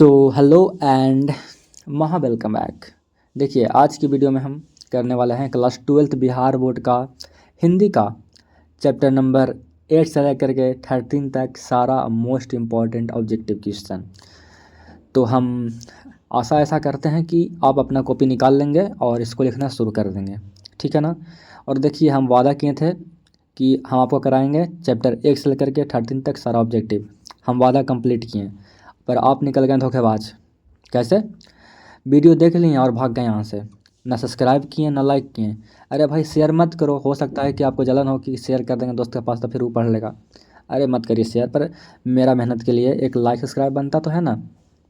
So hello and महा welcome back. देखिए आज की वीडियो में हम करने वाले हैं क्लास 12th बिहार बोर्ड का हिंदी का चैप्टर नंबर 8 से लेकर के 13 तक सारा मोस्ट इम्पॉर्टेंट ऑब्जेक्टिव क्वेश्चन। तो हम आशा ऐसा करते हैं कि आप अपना कॉपी निकाल लेंगे और इसको लिखना शुरू कर देंगे, ठीक है ना। और देखिए हम वादा किए थे कि हम आपको कराएंगे चैप्टर 1 से लेकर के 13 तक सारा ऑब्जेक्टिव। हम वादा कंप्लीट किए पर आप निकल गए धोखेबाज। कैसे? वीडियो देख लिए और भाग गए यहाँ से, ना सब्सक्राइब किए ना लाइक किए। अरे भाई शेयर मत करो, हो सकता है कि आपको जलन हो कि शेयर कर देंगे दोस्त के पास तो फिर वो पढ़ लेगा। अरे मत करिए शेयर, पर मेरा मेहनत के लिए एक लाइक सब्सक्राइब बनता तो है ना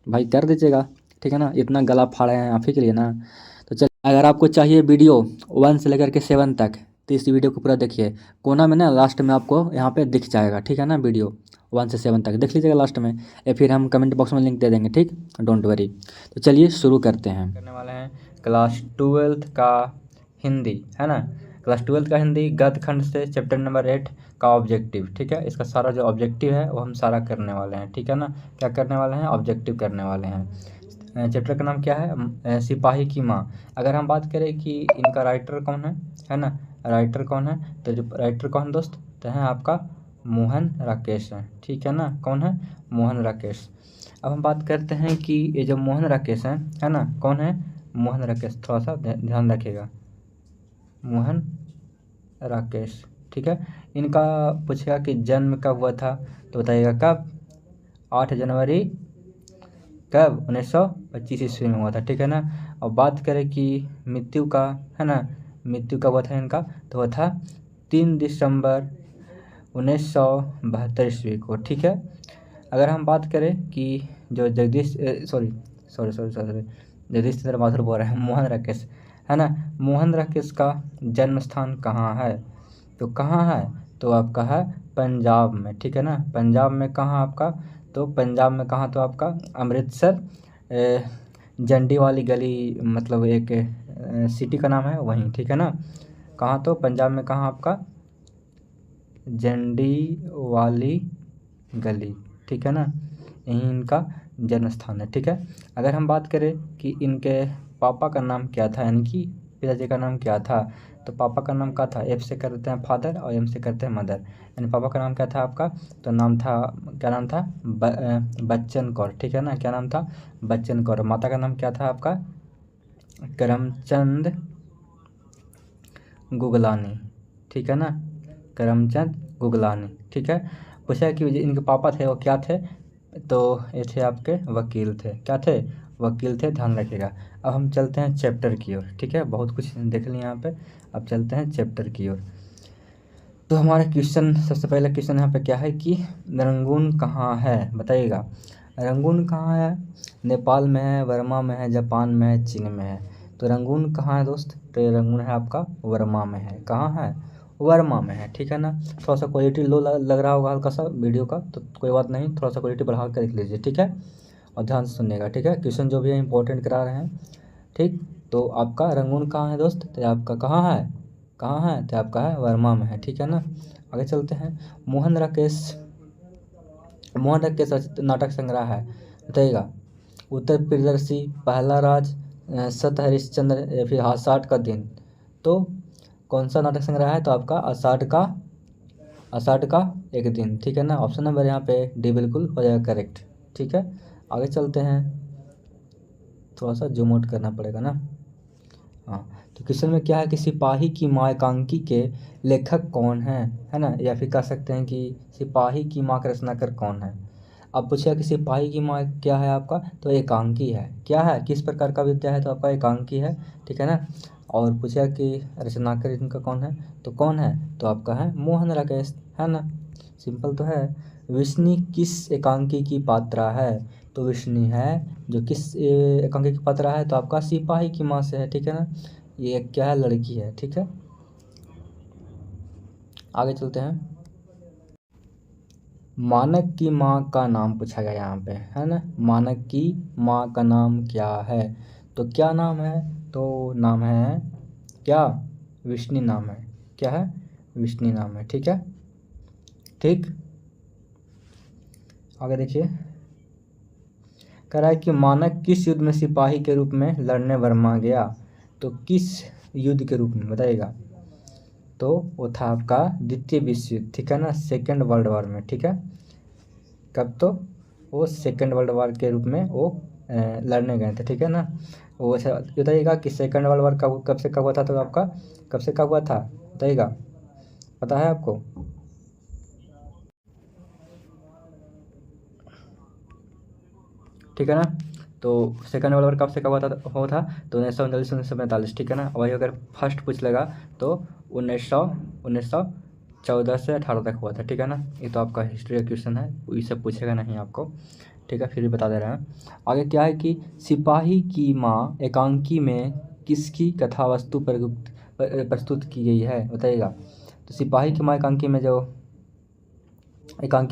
भाई, कर दीजिएगा, ठीक है ना। इतना गला फाड़े हैं आप ही के लिए ना। तो चल, अगर आपको चाहिए वीडियो 1 से लेकर के 7 तक तो इस वीडियो को पूरा देखिए। कोना में ना लास्ट में आपको यहाँ पे दिख जाएगा, ठीक है ना। वीडियो 1 से 7 तक देख लीजिएगा लास्ट में, या फिर हम कमेंट बॉक्स में लिंक दे देंगे, ठीक, डोंट वरी। तो चलिए शुरू करते हैं। करने वाले हैं क्लास 12th का हिंदी, है ना। क्लास 12th का हिंदी गद्य खंड से चैप्टर नंबर 8 का ऑब्जेक्टिव, ठीक है। इसका सारा जो ऑब्जेक्टिव है वो हम सारा करने वाले हैं, ठीक है ना। क्या करने वाले हैं? ऑब्जेक्टिव करने वाले हैं। चैप्टर का नाम क्या है? सिपाही की माँ। अगर हम बात करें कि इनका राइटर कौन है ना, राइटर कौन है, तो जो राइटर कौन दोस्त तो है आपका मोहन राकेश है, ठीक है ना। कौन है? मोहन राकेश। अब हम बात करते हैं कि ये जो मोहन राकेश है ना, कौन है? मोहन राकेश, थोड़ा सा ध्यान रखिएगा, मोहन राकेश, ठीक है। इनका पूछेगा कि जन्म कब हुआ था, तो बताइएगा कब? 8 जनवरी कब? 1925 ईस्वी में हुआ था, ठीक है ना। और बात करें कि मृत्यु का, है ना, मृत्यु कब हुआ था इनका, तो हुआ था 3 दिसंबर 1972 ईस्वी को, ठीक है। अगर हम बात करें कि जो जगदीश जगदीश चंद्र माथुर बोल रहे हैं, मोहन राकेश, है ना। मोहन राकेश का जन्म स्थान कहाँ है, तो कहाँ है? तो आपका है पंजाब में, ठीक है ना। पंजाब में कहाँ आपका? तो पंजाब में कहाँ? तो आपका अमृतसर, जंडी वाली गली, मतलब एक सिटी का नाम है वहीं, ठीक है ना। कहाँ? तो पंजाब में कहाँ आपका? जंडी वाली गली, ठीक है ना। यहीं इनका जन्म स्थान है, ठीक है। अगर हम बात करें कि इनके पापा का नाम क्या था, यानी कि पिताजी का नाम क्या था, तो पापा का नाम क्या था? एफ से करते हैं फादर और एम से करते हैं मदर, यानी पापा का नाम क्या था आपका? तो नाम था, क्या नाम था? बच्चन कौर, ठीक है ना। क्या नाम था? बच्चन कौर। माता का नाम क्या था आपका? करमचंद गुगलानी, ठीक है ना। करमचंद गुगलानी, ठीक है। पूछा कि इनके पापा थे वो क्या थे, तो ये थे आपके वकील थे। क्या थे? वकील थे, ध्यान रखिएगा। अब हम चलते हैं चैप्टर की ओर, ठीक है। बहुत कुछ देख लिया यहाँ पे, अब चलते हैं चैप्टर की ओर। तो हमारा क्वेश्चन, सबसे पहला क्वेश्चन यहाँ पे क्या है कि रंगून कहाँ है, बताइएगा। रंगून कहाँ है? नेपाल में है, वर्मा में है, जापान में है, चीन में है। तो रंगून कहाँ है दोस्त? तो ये रंगून है आपका वर्मा में है। कहाँ है? वर्मा में है, ठीक है ना। थोड़ा सा क्वालिटी लो लग रहा होगा हल्का सा वीडियो का, तो कोई बात नहीं, थोड़ा सा क्वालिटी बढ़ा कर देख लीजिए, ठीक है। और ध्यान से सुनिएगा, ठीक है। क्वेश्चन जो भी है इंपॉर्टेंट करा रहे हैं, ठीक। तो आपका रंगून कहाँ है दोस्त? तो आपका कहाँ है? कहाँ है? तो आपका है वर्मा में है, ठीक है ना। आगे चलते हैं। मोहन राकेश रचित नाटक संग्रह है, बताइएगा। उत्तर प्रियदर्शी, पहला राज, सत हरिश्चंद्र, या फिर आषाढ़ का दिन। तो कौन सा नाटक संग्रह है? तो आपका आषाढ़ का एक दिन, ठीक है ना। ऑप्शन नंबर यहाँ पे डी बिल्कुल हो जाएगा करेक्ट, ठीक है। आगे चलते हैं, थोड़ा सा जूम आउट करना पड़ेगा ना। हाँ, तो क्वेश्चन में क्या है कि सिपाही की माँ एकांकी के लेखक कौन है ना। या फिर कह सकते हैं कि सिपाही की माँ का रचनाकार कौन है। अब पूछेगा कि सिपाही की माँ क्या है आपका, तो एकांकी है। क्या है? किस प्रकार का विद्या है, तो आपका एकांकी है, ठीक है ना। और पूछेगा कि रचनाकार इनका कौन है, तो कौन है? तो आपका है मोहन राकेश, है ना। सिंपल तो है। विष्णु किस एकांकी की पात्रा है, तो विष्णु है जो किस एकांकी की पात्रा है, तो आपका सिपाही की माँ से है, ठीक है ना। ये क्या है? लड़की है, ठीक है। आगे चलते हैं। मानक की माँ का नाम पूछा गया यहाँ पे, है ना। मानक की माँ का नाम क्या है, तो क्या नाम है? तो नाम है क्या? विष्णु नाम है। क्या है? विष्णु नाम है, ठीक है, ठीक। आगे देखिए, कह रहा है कि मानक किस युद्ध में सिपाही के रूप में लड़ने बर्मा गया, तो किस युद्ध के रूप में बताइएगा। तो वो था आपका द्वितीय विश्व युद्ध, ठीक है ना, सेकेंड वर्ल्ड वॉर में, ठीक है। कब, तो वो सेकेंड वर्ल्ड वॉर के रूप में वो लड़ने गए थे, ठीक है ना। वो अच्छा बताइएगा कि सेकेंड वर्ल्ड वॉर कब से कब हुआ था, तो आपका कब से कब हुआ था बताइएगा, पता है आपको। ठीक है ना, तो सेकेंड वर्ल्ड वॉर कब से कब हुआ था, तो 1939 1945, ठीक है ना। वही अगर फर्स्ट पूछ लेगा तो 1914 से 18 तक हुआ था, ठीक है ना। ये तो आपका हिस्ट्री का क्वेश्चन है, इससे पूछेगा नहीं आपको, ठीक है, फिर भी बता दे रहे हैं। आगे क्या है कि सिपाही की माँ एकांकी में किसकी कथा वस्तु प्रस्तुत की गई है बताइएगा। तो सिपाही की माँ एकांकी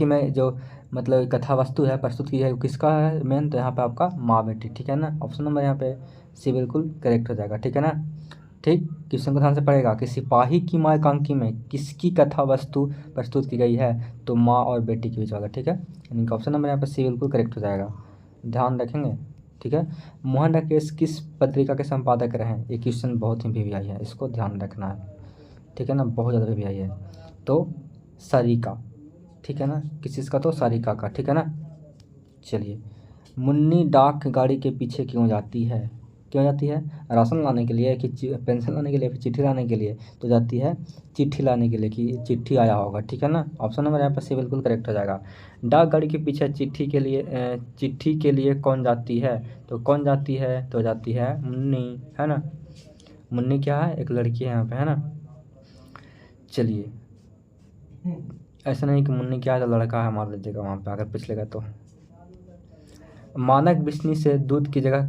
में जो मतलब कथा वस्तु है प्रस्तुत की है, वो किसका है मेन, तो यहाँ पे आपका माँ बेटी, ठीक है ना। ऑप्शन नंबर यहाँ पे सी बिल्कुल करेक्ट हो जाएगा, ठीक है ना। ठीक, क्वेश्चन को ध्यान से पढ़ेगा कि सिपाही की माँ एकांकी में किसकी कथा वस्तु प्रस्तुत की गई है, तो माँ और बेटी के बीच वाला, ठीक है। यानी कि ऑप्शन नंबर यहाँ पे सी बिल्कुल करेक्ट हो जाएगा, ध्यान रखेंगे, ठीक है। मोहन राकेश किस पत्रिका के संपादक रहे, ये क्वेश्चन बहुत ही वीवीआई है, इसको ध्यान रखना है, ठीक है ना, बहुत ज़्यादा वीवीआई है। तो सरिका, ठीक है ना, किस चीज़ का, तो सारिका का, ठीक है ना। चलिए, मुन्नी डाक गाड़ी के पीछे क्यों जाती है, क्यों जाती है, राशन लाने के लिए कि पेंशन लाने के लिए, फिर चिट्ठी लाने के लिए, तो जाती है चिट्ठी लाने के लिए कि चिट्ठी आया होगा, ठीक है ना। ऑप्शन नंबर यहाँ पर सी बिल्कुल करेक्ट हो जाएगा। डाक गाड़ी के पीछे चिट्ठी के लिए कौन जाती है, तो कौन जाती है, तो जाती है मुन्नी, है ना। मुन्नी क्या है, एक लड़की है यहाँ पे, है ना। चलिए, ऐसा नहीं कि मुन्नी क्या है तो लड़का है, मार लीजिएगा वहाँ पे अगर पूछ लेगा तो। मानक बिस्नी से दूध की जगह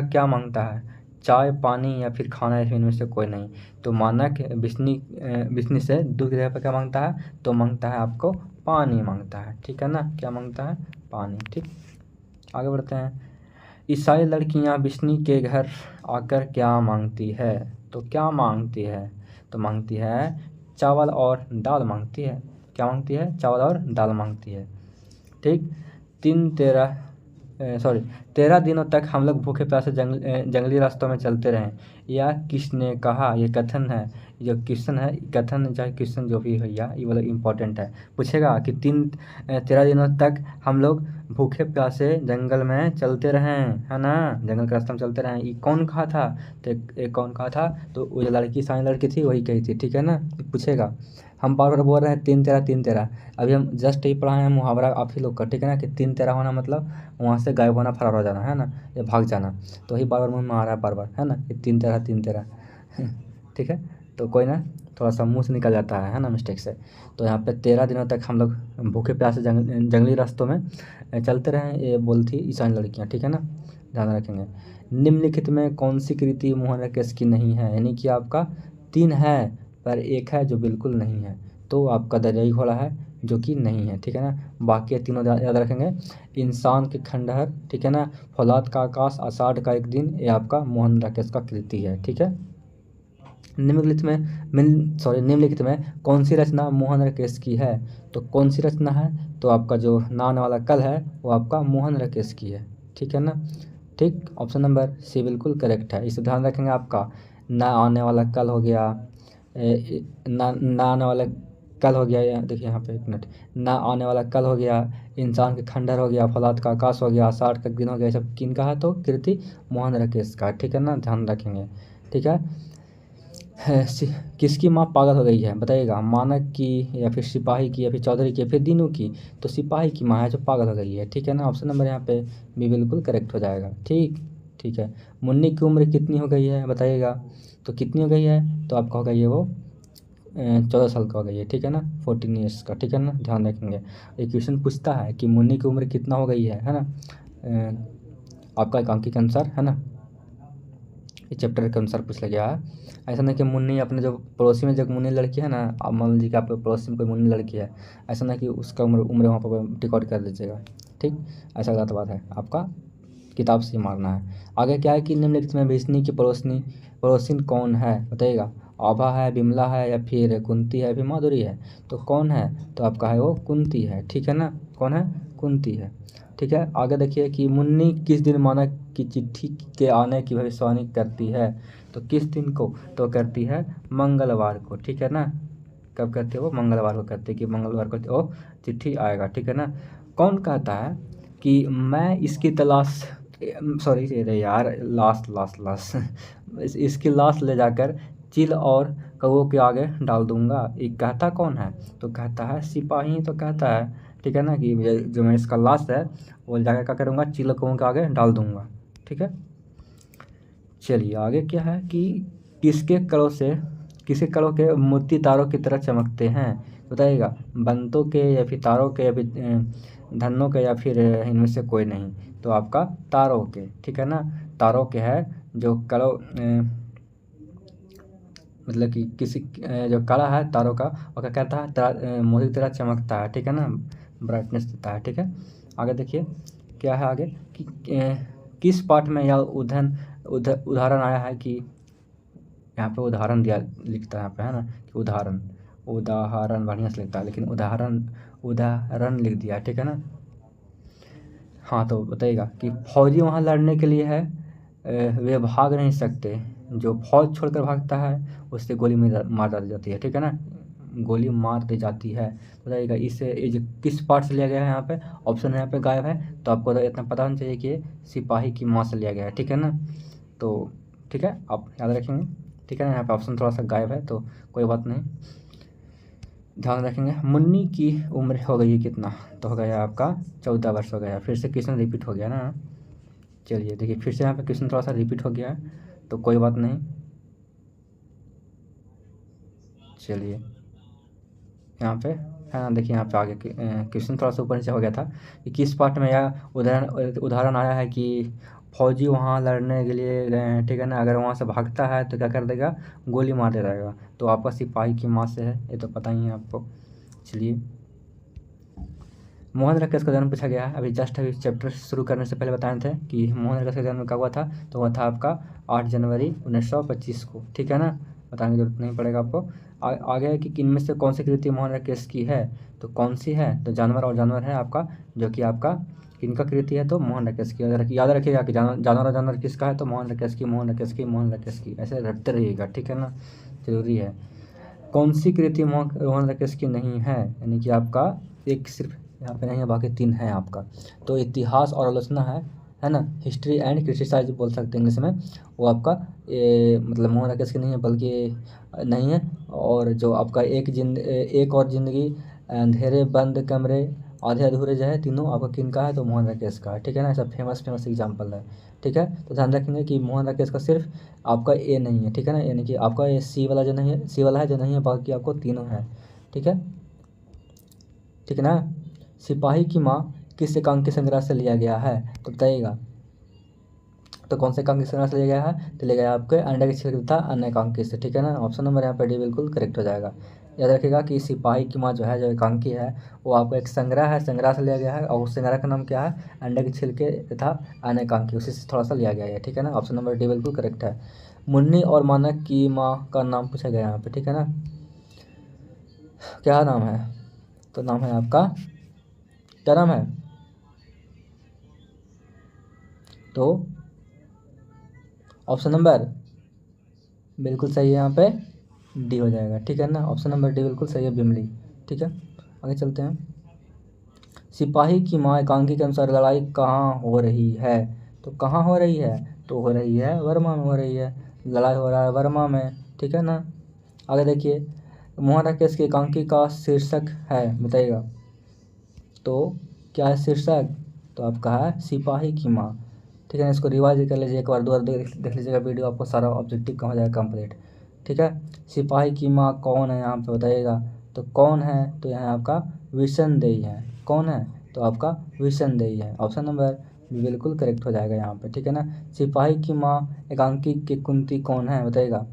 क्या मांगता है, चाय, पानी या फिर खाना, या इनमें से कोई नहीं। तो मानक बिस्नी से दूध की जगह पर क्या मांगता है, तो मांगता है आपको पानी मांगता है, ठीक है ना। क्या मांगता है, पानी, ठीक। आगे बढ़ते हैं। ईसाई लड़कियां बिस्नी के घर आकर क्या मांगती है, तो क्या मांगती है, तो मांगती है चावल और दाल मांगती है। क्या मांगती है, चावल और दाल मांगती है, ठीक। 13 दिनों तक हम लोग भूखे प्यासे जंगली रास्तों में चलते रहें, या किसने कहा, ये कथन है, जो क्वेश्चन है, कथन चाहे क्वेश्चन जो भी भैया, ये वाला इम्पोर्टेंट है। पूछेगा कि 13 दिनों तक हम लोग भूखे प्यासे जंगल में चलते रहें, है ना, जंगल के रास्ते में चलते रहें, ये कौन कहा था, तो एक कौन कहा था, तो वो जो लड़की साइन लड़की थी वही कही थी, ठीक है ना। पूछेगा, हम बार बार बोल रहे हैं 3 13 3 13, अभी हम जस्ट ही पढ़ाए हैं मुहावरा आप ही लोग का, ठीक है ना, कि 3 13 होना मतलब वहाँ से गायब होना, फरार हो जाना, है ना, या भाग जाना। तो वही बार बार मुँह में आ रहा है बार बार, है ना, कि 3 13 3 13 ठीक है। तो कोई ना, थोड़ा सा मुँह से निकल जाता है ना, मिस्टेक से। तो यहाँ पे 13 दिनों तक हम लोग भूखे प्यासे जंगली रास्तों में चलते रहें, ये बोलती ईसाई लड़कियाँ, ठीक है ना, ध्यान रखेंगे। निम्नलिखित में कौन सी कृति मोहन राकेश की नहीं है, यानी कि आपका 3 है पर एक है जो बिल्कुल नहीं है, तो आपका दरियाई घोड़ा है जो कि नहीं है, ठीक है ना। बाकी तीनों याद रखेंगे। इंसान के खंडहर, ठीक है ना, फौलाद का आकाश, आषाढ़ का एक दिन, ये आपका मोहन राकेश का कृति है, ठीक है। निम्नलिखित में कौन सी रचना मोहन राकेश की है, तो कौन सी रचना है, तो आपका जो ना आने वाला कल है वो आपका मोहन राकेश की है, ठीक है ना। ठीक, ऑप्शन नंबर सी बिल्कुल करेक्ट है, इसे ध्यान रखेंगे। आपका ना आने वाला कल हो गया, ना आने वाला कल हो गया, या देखिए यहाँ पे एक मिनट, ना आने वाला कल हो गया, इंसान के खंडहर हो गया, फौलाद का आकाश हो गया, आषाढ़ का दिन हो गया, सब किन का है, तो कृति मोहन राकेश का, ठीक है ना, ध्यान रखेंगे, ठीक है। किसकी माँ पागल हो गई है बताइएगा, मानक की या फिर सिपाही की या फिर चौधरी की या फिर दीनू की, तो सिपाही की माँ है जो पागल हो गई है, ठीक है ना। ऑप्शन नंबर यहाँ पे भी बिल्कुल करेक्ट हो जाएगा, ठीक। ठीक है, मुन्नी की उम्र कितनी हो गई है बताइएगा, तो कितनी हो गई है, तो आपका हो गई है वो 14 साल का हो गई है, ठीक है ना, 14 ईयर्स का, ठीक है ना, ध्यान रखेंगे। एक क्वेश्चन पूछता है कि मुन्नी की उम्र कितना हो गई है ना, आपका एकांकी के अनुसार, है ना, इस चैप्टर के अनुसार पूछ लिया गया है। ऐसा नहीं कि मुन्नी अपने जो पड़ोसी में जो मुन्नी लड़की है ना, आप मान लीजिए कि आपके पड़ोसी में कोई मुन्नी लड़की है, ऐसा नहीं कि उसका उम्र वहाँ पर रिकॉर्ड कर दीजिएगा, ठीक, ऐसा गलत बात है, आपका किताब से ही मारना है। आगे क्या है कि निम्नलिखित में भीष्मी की पड़ोसिन कौन है बताइएगा, आभा है, बिमला है, या फिर कुंती है, या फिर माधुरी है, तो कौन है, तो आपका है वो कुंती है, ठीक है ना, कौन है, कुंती है। ठीक है, आगे देखिए कि मुन्नी किस दिन मानक की चिट्ठी के आने की भविष्यवाणी करती है, तो किस दिन को, तो करती है मंगलवार को। ठीक है ना, कब करती है वो, मंगलवार को करती है कि मंगलवार को वो चिट्ठी आएगा। ठीक है ना, कौन कहता है कि मैं इसकी तलाश, सॉरी अरे यार, इसकी लाश ले जाकर चील और कौओं के आगे डाल दूंगा, ये कहता कौन है, तो कहता है सिपाही तो कहता है। ठीक है ना, कि जो मैं इसका लाश है वो जाकर क्या करूँगा, चील कौओं के आगे डाल दूंगा। ठीक है, चलिए आगे क्या है कि किसके कड़ों के मोती तारों की तरह चमकते हैं, बताइएगा, बंतों के या फिर तारों के या फिर धनों के या फिर इनमें से कोई नहीं, तो आपका तारों के। ठीक है ना, तारों के है जो कड़ों मतलब कि किसी जो कड़ा है तारों का वो क्या कहता है, मोती की तरह चमकता है। ठीक है ना, ब्राइटनेस देता है। ठीक है, आगे देखिए क्या है आगे कि किस पाठ में यह उदाहरण आया है कि, यहाँ पे उदाहरण दिया लिखता है यहाँ पे, है ना, कि उदाहरण बढ़िया से लिखता है लेकिन उदाहरण लिख दिया। ठीक है ना, हाँ तो बताइएगा कि फौजी वहाँ लड़ने के लिए है, वे भाग नहीं सकते, जो फौज छोड़कर भागता है उससे गोली मार दी जाती है। ठीक है ना, गोली मार दी जाती है, बताइएगा इसे ये जो किस पार्ट से लिया गया है, यहाँ पे ऑप्शन यहाँ पे गायब है, तो आपको तो इतना पता होना चाहिए कि सिपाही की माँ से लिया गया है। ठीक है ना, तो ठीक है आप याद रखेंगे। ठीक है ना, यहाँ पे ऑप्शन थोड़ा सा गायब है तो कोई बात नहीं, ध्यान रखेंगे। मुन्नी की उम्र हो गई है कितना, तो हो गया आपका 14 वर्ष हो गया। फिर से क्वेश्चन रिपीट हो गया ना, चलिए देखिए फिर से यहाँ पे क्वेश्चन थोड़ा सा रिपीट हो गया है तो कोई बात नहीं, चलिए यहाँ पे है ना, देखिए यहाँ पे आगे क्वेश्चन थोड़ा सा ऊपर नीचे हो गया था कि किस पार्ट में यह उदाहरण आया है कि फौजी वहाँ लड़ने के लिए गए हैं। ठीक है ना, अगर वहाँ से भागता है तो क्या कर देगा, गोली मार दे रहेगा, तो आपका सिपाही की माँ से है, ये तो पता ही है आपको। चलिए मोहन रकेश का जन्म पूछा गया है, अभी जस्ट अभी चैप्टर शुरू करने से पहले बताए थे कि मोहन रकेश का जन्म कब हुआ था, तो वह था आपका 8 जनवरी 1925 को। ठीक है ना, बताने की जरूरत नहीं पड़ेगा आपको। आगे है कि इनमें से कौन सी कृति मोहन रकेश की है, तो कौन सी है, तो जानवर और जानवर है आपका, जो कि आपका किनका कृति है, तो मोहन रकेश की। याद रखिएगा कि जानवर और जानवर किसका है, तो मोहन रकेश की, मोहन रकेश की, मोहन रकेश की, ऐसे रटते रहिएगा। ठीक है ना, जरूरी है। कौन सी कृति मोहन रकेश की नहीं है, यानी कि आपका एक सिर्फ यहाँ पे नहीं है, बाकी 3 है आपका, तो इतिहास और आलोचना है ना, हिस्ट्री एंड क्रिटिसाइज बोल सकते हैं इंग्लिश में, वो आपका मतलब मोहन रकेश की नहीं है, बल्कि नहीं है। और जो आपका एक और ज़िंदगी, अंधेरे बंद कमरे, आधे अधूरे जो है, तीनों आपका किनका है, तो मोहन राकेश का है। ठीक है ना, ऐसा फेमस एग्जाम्पल है। ठीक है, तो ध्यान रखेंगे कि मोहन राकेश का सिर्फ आपका ए नहीं है। ठीक है ना, यानी कि आपका ये सी वाला जो नहीं है, सी वाला है जो नहीं है, बाकी आपको तीनों है। ठीक है, ठीक है ना। सिपाही की माँ किस एकांकी संग्रह से लिया गया है, तो बताइएगा, तो कौन से एकांकी संग्रह से लिया गया है, तो लिया गया आपके अंडा के छिलके तथा अन्य एकांकी से। ठीक है ना, ऑप्शन नंबर यहाँ पर डी बिल्कुल करेक्ट हो जाएगा। याद रखिएगा कि सिपाही की माँ जो है, जो एकांकी है, वो आपका एक संग्रह है, संग्रह से लिया गया है, और उस संग्रह का नाम क्या है, अंडे के छिलके तथा अन्य एकांकी, उसी से थोड़ा सा लिया गया है। ठीक है ना, ऑप्शन नंबर डी बिल्कुल करेक्ट है। मुन्नी और मानक की माँ का नाम पूछा गया यहाँ पे। ठीक है ना, क्या नाम है, तो नाम है आपका, क्या नाम है, तो ऑप्शन नंबर बिल्कुल सही है, यहाँ पे डी हो जाएगा। ठीक है ना, ऑप्शन नंबर डी बिल्कुल सही है, बिमली। ठीक है, आगे चलते हैं। सिपाही की माँ एकांकी के अनुसार लड़ाई कहाँ हो रही है, तो कहाँ हो रही है, तो हो रही है वर्मा में हो रही है, लड़ाई हो रहा है वर्मा में। ठीक है ना, आगे देखिए, मोहन राकेश की एकांकी का शीर्षक है, बताइएगा, तो क्या है शीर्षक, तो आपका है सिपाही की माँ। ठीक है, इसको रिवाइज कर लीजिए, एक बार 2 बार देख लीजिएगा वीडियो, आपको सारा ऑब्जेक्टिव कहाँ हो जाएगा कंप्लीट। ठीक है, सिपाही की माँ कौन है यहाँ पे, बताइएगा, तो कौन है, तो यहाँ आपका विशनदेही है। कौन है, तो आपका विशनदेही है, ऑप्शन नंबर बिल्कुल करेक्ट हो जाएगा यहाँ पे। ठीक है ना, सिपाही की माँ एकांकी की कुंती कौन है, बताइएगा,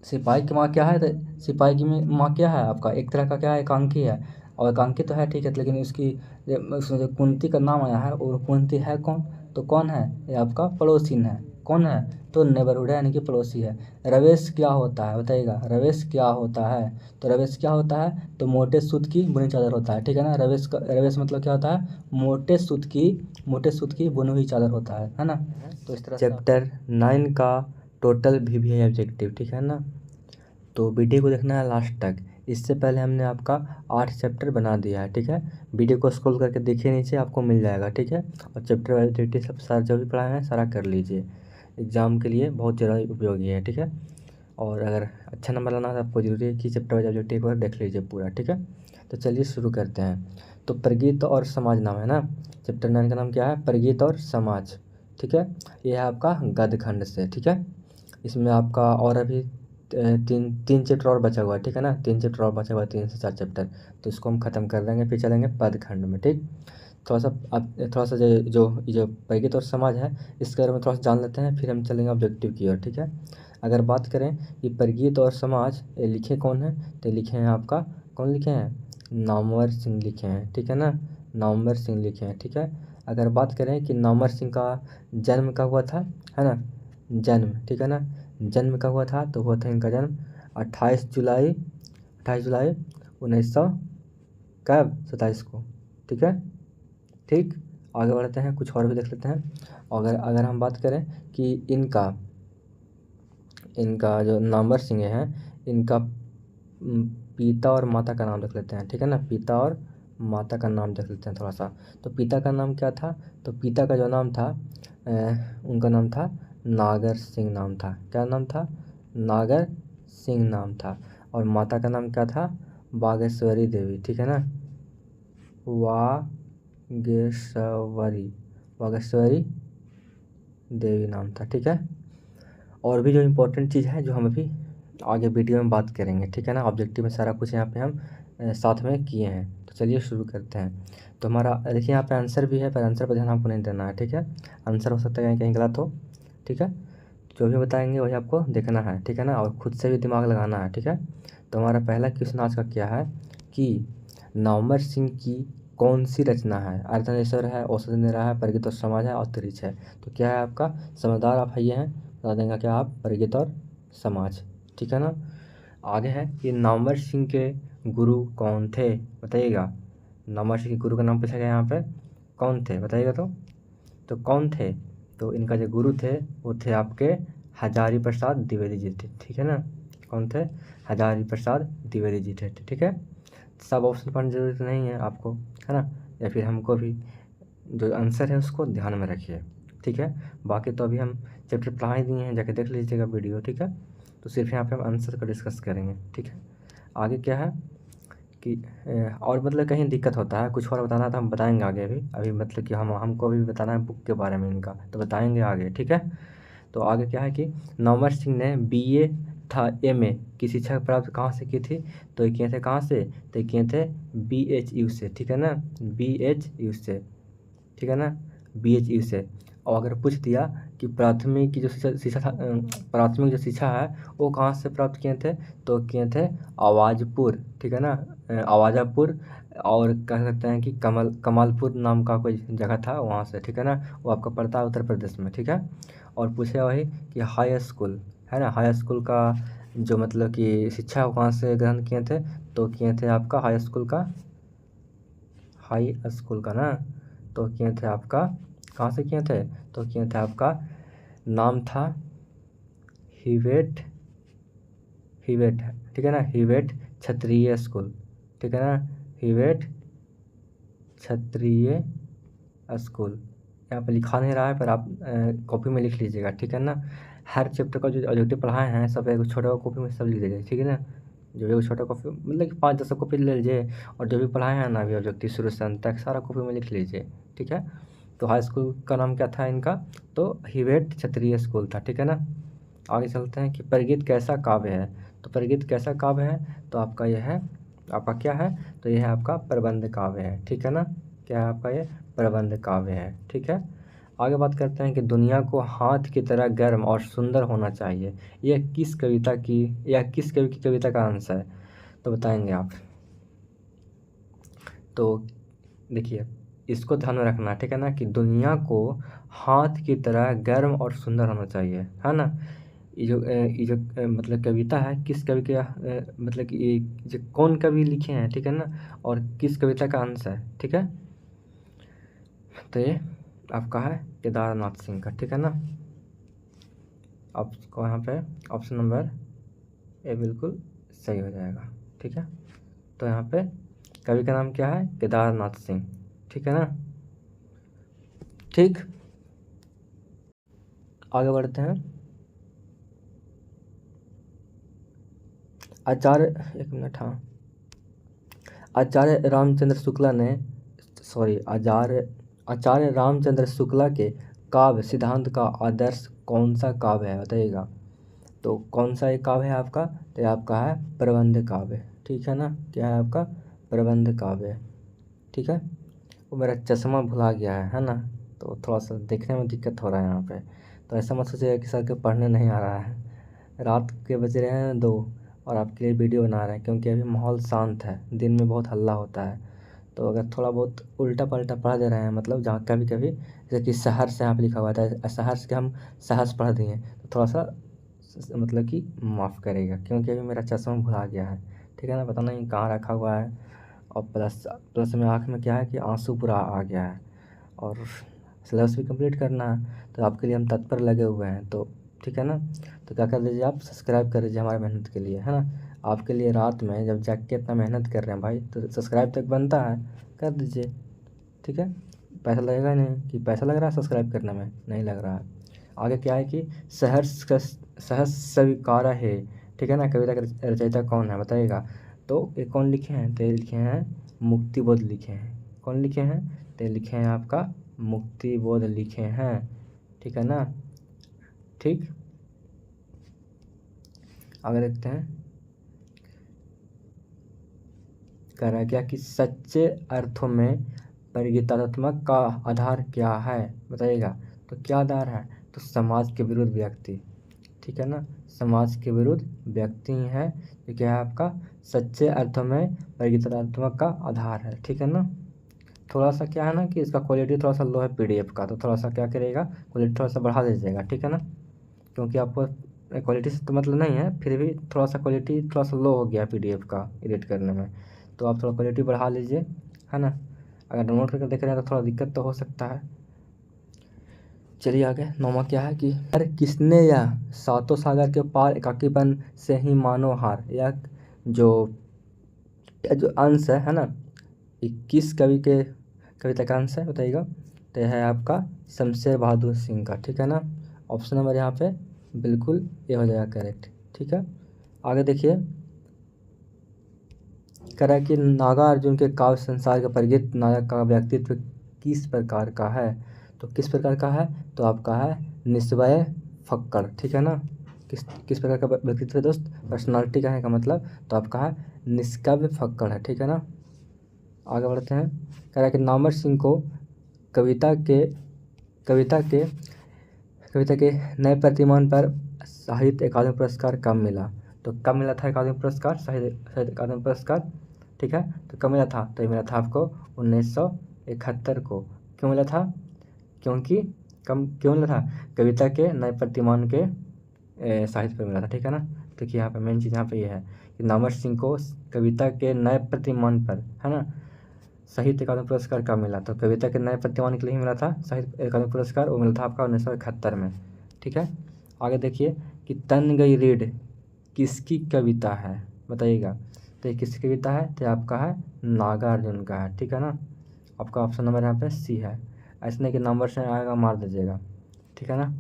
सिपाही की माँ क्या है, तो सिपाही की माँ क्या है आपका, एक तरह का क्या है, एकांकी है, और एकांकी तो है, ठीक है, लेकिन उसमें जो कुंती का नाम आया है, और कुंती है कौन, तो कौन है, ये आपका पड़ोसिन है। कौन है, तो नेबरहुड है यानी कि पड़ोसी है। रवेश क्या होता है बताइएगा, रवेश क्या होता है, तो रवेश क्या होता है, तो मोटे सूत की बुनी चादर होता है, ठीक है ना। रवेश मतलब क्या होता है, मोटे सूत की बुनी हुई चादर होता है ना। तो इस तरह चैप्टर 9 का टोटल वी ऑब्जेक्टिव, ठीक है ना। तो वीडियो को देखना है लास्ट तक। इससे पहले हमने आपका 8 चैप्टर बना दिया है, ठीक है। वीडियो को स्क्रॉल करके देखिए, नीचे आपको मिल जाएगा, ठीक है। और चैप्टर वाइज एक्टिविटी सब सारा जो भी पढ़ाए हैं सारा कर लीजिए, एग्ज़ाम के लिए बहुत ज़्यादा उपयोगी है, ठीक है। और अगर अच्छा नंबर लाना है तो आपको ज़रूरी है कि चैप्टर वाइज ऑब्जेक्टिव को देख लीजिए पूरा, ठीक है। तो चलिए शुरू करते हैं। तो प्रगीत और समाज नाम है ना, चैप्टर 9 का नाम क्या है, प्रगीत और समाज, ठीक है। ये है आपका गद्यखंड से, ठीक है। इसमें आपका और अभी तीन चैप्टर और बचा हुआ है, ठीक है ना। 3 चैप्टर और बचा हुआ है, 3 से 4 चैप्टर, तो इसको हम ख़त्म कर देंगे, फिर चलेंगे पदखंड में, ठीक। थोड़ा सा अब थोड़ा सा जो प्रगीत और समाज है इसके बारे में थोड़ा सा जान लेते हैं, फिर हम चलेंगे ऑब्जेक्टिव की ओर, ठीक है। अगर बात करें कि प्रगीत और समाज, ये लिखे कौन है, तो लिखे हैं आपका, कौन लिखे हैं, नामवर सिंह लिखे हैं, ठीक है ना। नामवर सिंह लिखे हैं, ठीक है। अगर बात करें कि नामवर सिंह का जन्म कब हुआ था, है ना, जन्म, ठीक है ना। जन्म कब हुआ था, तो हुआ था इनका जन्म 28 जुलाई 1900 कब 27 को, ठीक है। ठीक, आगे बढ़ते हैं, कुछ और भी देख लेते हैं। अगर हम बात करें कि इनका जो नामवर सिंह है, इनका पिता और माता का नाम देख लेते हैं, ठीक है ना। पिता और माता का नाम देख लेते हैं थोड़ा सा। तो पिता का नाम क्या था, तो पिता का जो नाम था उनका नाम था नागर सिंह नाम था, क्या नाम था, नागर सिंह नाम था। और माता का नाम क्या था, बागेश्वरी देवी, ठीक है ना, वागेश्वरी देवी नाम था, ठीक है। और भी जो इम्पोर्टेंट चीज़ है जो हम अभी आगे वीडियो में बात करेंगे, ठीक है ना। ऑब्जेक्टिव में सारा कुछ यहाँ पे हम साथ में किए हैं। तो चलिए शुरू करते हैं। तो हमारा देखिए यहाँ पे आंसर भी है, पर आंसर पर ध्यान आपको नहीं देना है, ठीक है। आंसर हो सकता है कहीं कहीं गलत हो, ठीक है। जो भी बताएंगे वही आपको देखना है, ठीक है ना, और खुद से भी दिमाग लगाना है, ठीक है। तो हमारा पहला क्वेश्चन आज का क्या है कि नामवर सिंह की कौन सी रचना है, अर्धनेश्वर है, औषधि निराहा है, प्रगीत और समाज है, और तिरिच है। तो क्या है आपका, समझदार आप है हैं, बता देंगे क्या आप, प्रगीत और समाज, ठीक है ना। आगे है कि नामवर सिंह के गुरु कौन थे, बताइएगा। नामवर सिंह के गुरु का नाम पूछा गया यहाँ पे, कौन थे बताइएगा। तो कौन थे, तो इनका जो गुरु थे वो थे आपके हजारी प्रसाद द्विवेदी जी थे, ठीक है ना। कौन थे, हजारी प्रसाद द्विवेदी जी थे, ठीक है। सब ऑप्शन पढ़ने की जरूरत नहीं है आपको, है ना, या फिर हमको भी जो आंसर है उसको ध्यान में रखिए, ठीक है। बाकी तो अभी हम चैप्टर पढ़ा ही दिए हैं, जाके देख लीजिएगा वीडियो, ठीक है। तो सिर्फ यहाँ पे हम आंसर का डिस्कस करेंगे, ठीक है। आगे क्या है कि और मतलब कहीं दिक्कत होता है, कुछ और बताना था हम बताएंगे आगे, अभी मतलब कि हमको भी बताना है बुक के बारे में इनका, तो बताएंगे आगे, ठीक है। तो आगे क्या है कि नामवर सिंह ने बीए था एमए की शिक्षा प्राप्त कहाँ से की थी, तो ये किए थे कहाँ से, तो ये किए थे BHU से, ठीक है ना, BHU से, ठीक है ना, BHU से। और अगर पूछ दिया कि प्राथमिक की जो शिक्षा था, प्राथमिक जो शिक्षा है वो कहाँ से प्राप्त किए थे, तो किए थे आवाजपुर, ठीक है ना, आवाजापुर, और कह सकते हैं कि कमालपुर नाम का कोई जगह था वहाँ से, ठीक है ना। वो आपका पड़ता है उत्तर प्रदेश में, ठीक है। और पूछे वही कि हाई स्कूल, है ना, हाई स्कूल का जो मतलब कि शिक्षा वहाँ से ग्रहण किए थे, तो किए थे आपका हाई स्कूल का ना, तो किए थे आपका, कहाँ से किए थे, तो किए थे आपका, नाम था हिवेट, ठीक है ना, हिवेट क्षत्रिय स्कूल, ठीक है ना, हिवेट क्षत्रिय स्कूल। यहाँ पे लिखा नहीं रहा है, पर आप कॉपी में लिख लीजिएगा, ठीक है ना। हर चैप्टर का जो ऑब्जेक्टिव पढ़ाए हैं सब एक छोटा कॉपी में सब लिख दीजिएगा, ठीक है ना। जो भी छोटा कॉपी मतलब कि 5-10 कॉपी ले लीजिए, और जो भी पढ़ाए हैं ना अभी ऑब्जेक्टिव शुरू से अंत तक सारा कॉपी में लिख लीजिए, ठीक है। तो हाई स्कूल का नाम क्या था इनका, तो हिवेट क्षत्रिय स्कूल था, ठीक है ना। आगे चलते हैं कि प्रगीत कैसा काव्य है, तो प्रगीत कैसा काव्य है, तो आपका यह है, आपका क्या है, तो यह है आपका प्रबंध काव्य है, ठीक है ना। क्या है आपका, ये प्रबंध काव्य है, ठीक है। आगे बात करते हैं कि दुनिया को हाथ की तरह गर्म और सुंदर होना चाहिए, यह किस कवि की कविता का अंश है, तो बताएंगे आप। तो देखिए इसको ध्यान में रखना, ठीक है ना, कि दुनिया को हाथ की तरह गर्म और सुंदर होना चाहिए, है ना। ये जो मतलब कविता है, किस कवि के मतलब कि ये जो कौन कवि लिखे हैं, ठीक है ना, और किस कविता का अंश है, ठीक है। तो ये आपका है केदारनाथ सिंह का, ठीक है ना। आपको यहाँ पे ऑप्शन नंबर ए बिल्कुल सही हो जाएगा, ठीक है। तो यहाँ पे कवि का नाम क्या है, केदारनाथ सिंह, ठीक है ना। ठीक, आगे बढ़ते हैं। आचार्य, एक मिनट, हाँ, आचार्य रामचंद्र शुक्ला ने, सॉरी, आचार्य रामचंद्र शुक्ला के काव्य सिद्धांत का आदर्श कौन सा काव्य है, बताइएगा। तो कौन सा एक काव्य है आपका, तो ये आपका है प्रबंध काव्य, ठीक है ना। क्या है आपका, प्रबंध काव्य, ठीक है। वो मेरा चश्मा भुला गया है ना, तो थोड़ा सा देखने में दिक्कत हो रहा है यहाँ पे। तो ऐसा मत सोचिएगा कि सर के पढ़ने नहीं आ रहा है। रात के बज रहे हैं 2 और आपके लिए वीडियो बना रहे हैं, क्योंकि अभी माहौल शांत है, दिन में बहुत हल्ला होता है। तो अगर थोड़ा बहुत उल्टा पलटा पढ़ दे रहे हैं, मतलब जहाँ कभी कभी, जैसे कि शहर से यहाँ पे लिखा हुआ था, शहर से हम सहस पढ़ दिए, तो थोड़ा सा मतलब कि माफ़ करेगा, क्योंकि अभी मेरा चश्मा भुला गया है, ठीक है ना, पता नहीं कहाँ रखा हुआ है। और प्लस प्लस में आँख में क्या है कि आंसू पूरा आ गया है, और सिलेबस भी कंप्लीट करना है, तो आपके लिए हम तत्पर लगे हुए हैं, तो ठीक है ना। तो क्या कर दीजिए, आप सब्सक्राइब कर दीजिए हमारे मेहनत के लिए, है ना। आपके लिए रात में जब जाग के इतना मेहनत कर रहे हैं भाई, तो सब्सक्राइब तक बनता है, कर दीजिए, ठीक है। पैसा लगेगा नहीं, कि पैसा लग रहा है सब्सक्राइब करने में, नहीं लग रहा है। आगे क्या है कि सहर्ष स्वीकारा है, ठीक है ना, कविता के रचयिता कौन है, बताइएगा। तो ये कौन लिखे हैं, तो ये लिखे हैं मुक्तिबोध लिखे हैं। कौन लिखे हैं, तो ये लिखे हैं आपका मुक्तिबोध लिखे हैं, ठीक है ना। ठीक, आगे देखते हैं। कह रहा है क्या कि सच्चे अर्थों में परिगीतात्मक का आधार क्या है, बताइएगा। तो क्या आधार है, तो समाज के विरुद्ध व्यक्ति, ठीक है ना, समाज के विरुद्ध व्यक्ति है, ये क्या है आपका सच्चे अर्थों में परिगीतात्मक का आधार है, ठीक है ना। थोड़ा सा क्या है ना कि इसका क्वालिटी थोड़ा सा लो है पीडीएफ का, तो थोड़ा सा क्या करेगा, क्वालिटी थोड़ा सा बढ़ा दीजिएगा, ठीक है ना। क्योंकि आपको क्वालिटी से तो मतलब नहीं है, फिर भी थोड़ा सा क्वालिटी थोड़ा सा लो हो गया पीडीएफ का एडिट करने में, तो आप थोड़ा क्वालिटी बढ़ा लीजिए, है ना। अगर डाउनलोड करके देख रहे हैं तो थोड़ा दिक्कत तो हो सकता है। चलिए आगे, नौमा क्या है कि हर किसने यह सातों सागर के पार एकाकीपन से ही मानो हार, यह जो जो अंश है ना, 21 कवि के कविता का अंश है, बताइएगा। तो यह है आपका शमशेर बहादुर सिंह का, ठीक है ना। ऑप्शन नंबर यहाँ पे बिल्कुल ये हो जाएगा करेक्ट, ठीक है। आगे देखिए, कह रहा है कि नागार्जुन के काव्य संसार के परिचित नायक का व्यक्तित्व किस प्रकार का है, तो किस प्रकार का है, तो आपका है निस्वय फक्कड़, ठीक है ना। किस किस प्रकार का व्यक्तित्व है दोस्त, पर्सनालिटी का है का मतलब, तो आपका है निष्काव्य फक्कड़ है, ठीक है ना। आगे बढ़ते हैं। कह रहा है कि नामवर सिंह को कविता के कविता के कविता के नए प्रतिमान पर साहित्य अकादमी पुरस्कार कब मिला, तो कब मिला था अकादमी पुरस्कार, साहित्य अकादमी पुरस्कार, ठीक है। तो कब मिला था, तो ये मिला था आपको 1971 को। क्यों मिला था, क्योंकि कम क्यों मिला था, कविता के नए प्रतिमान के साहित्य पर मिला था, ठीक है ना। देखिए यहाँ पे मेन चीज़ यहाँ पे ये है कि नामवर सिंह को कविता के नए प्रतिमान पर, है ना, साहित्य अकादमी पुरस्कार कब मिला, तो कविता के नए प्रतिमान के लिए ही मिला था साहित्य अकादमी पुरस्कार, वो मिला था आपका 1971 में, ठीक है। आगे देखिए कि तन गई रीढ़ किसकी कविता है, बताइएगा। तो ये किसकी कविता है, तो आपका है नागार्जुन का है, ठीक है ना। आपका ऑप्शन नंबर यहाँ पे सी है। ऐसे नहीं कि नंबर से आएगा मार दीजिएगा, ठीक है ना।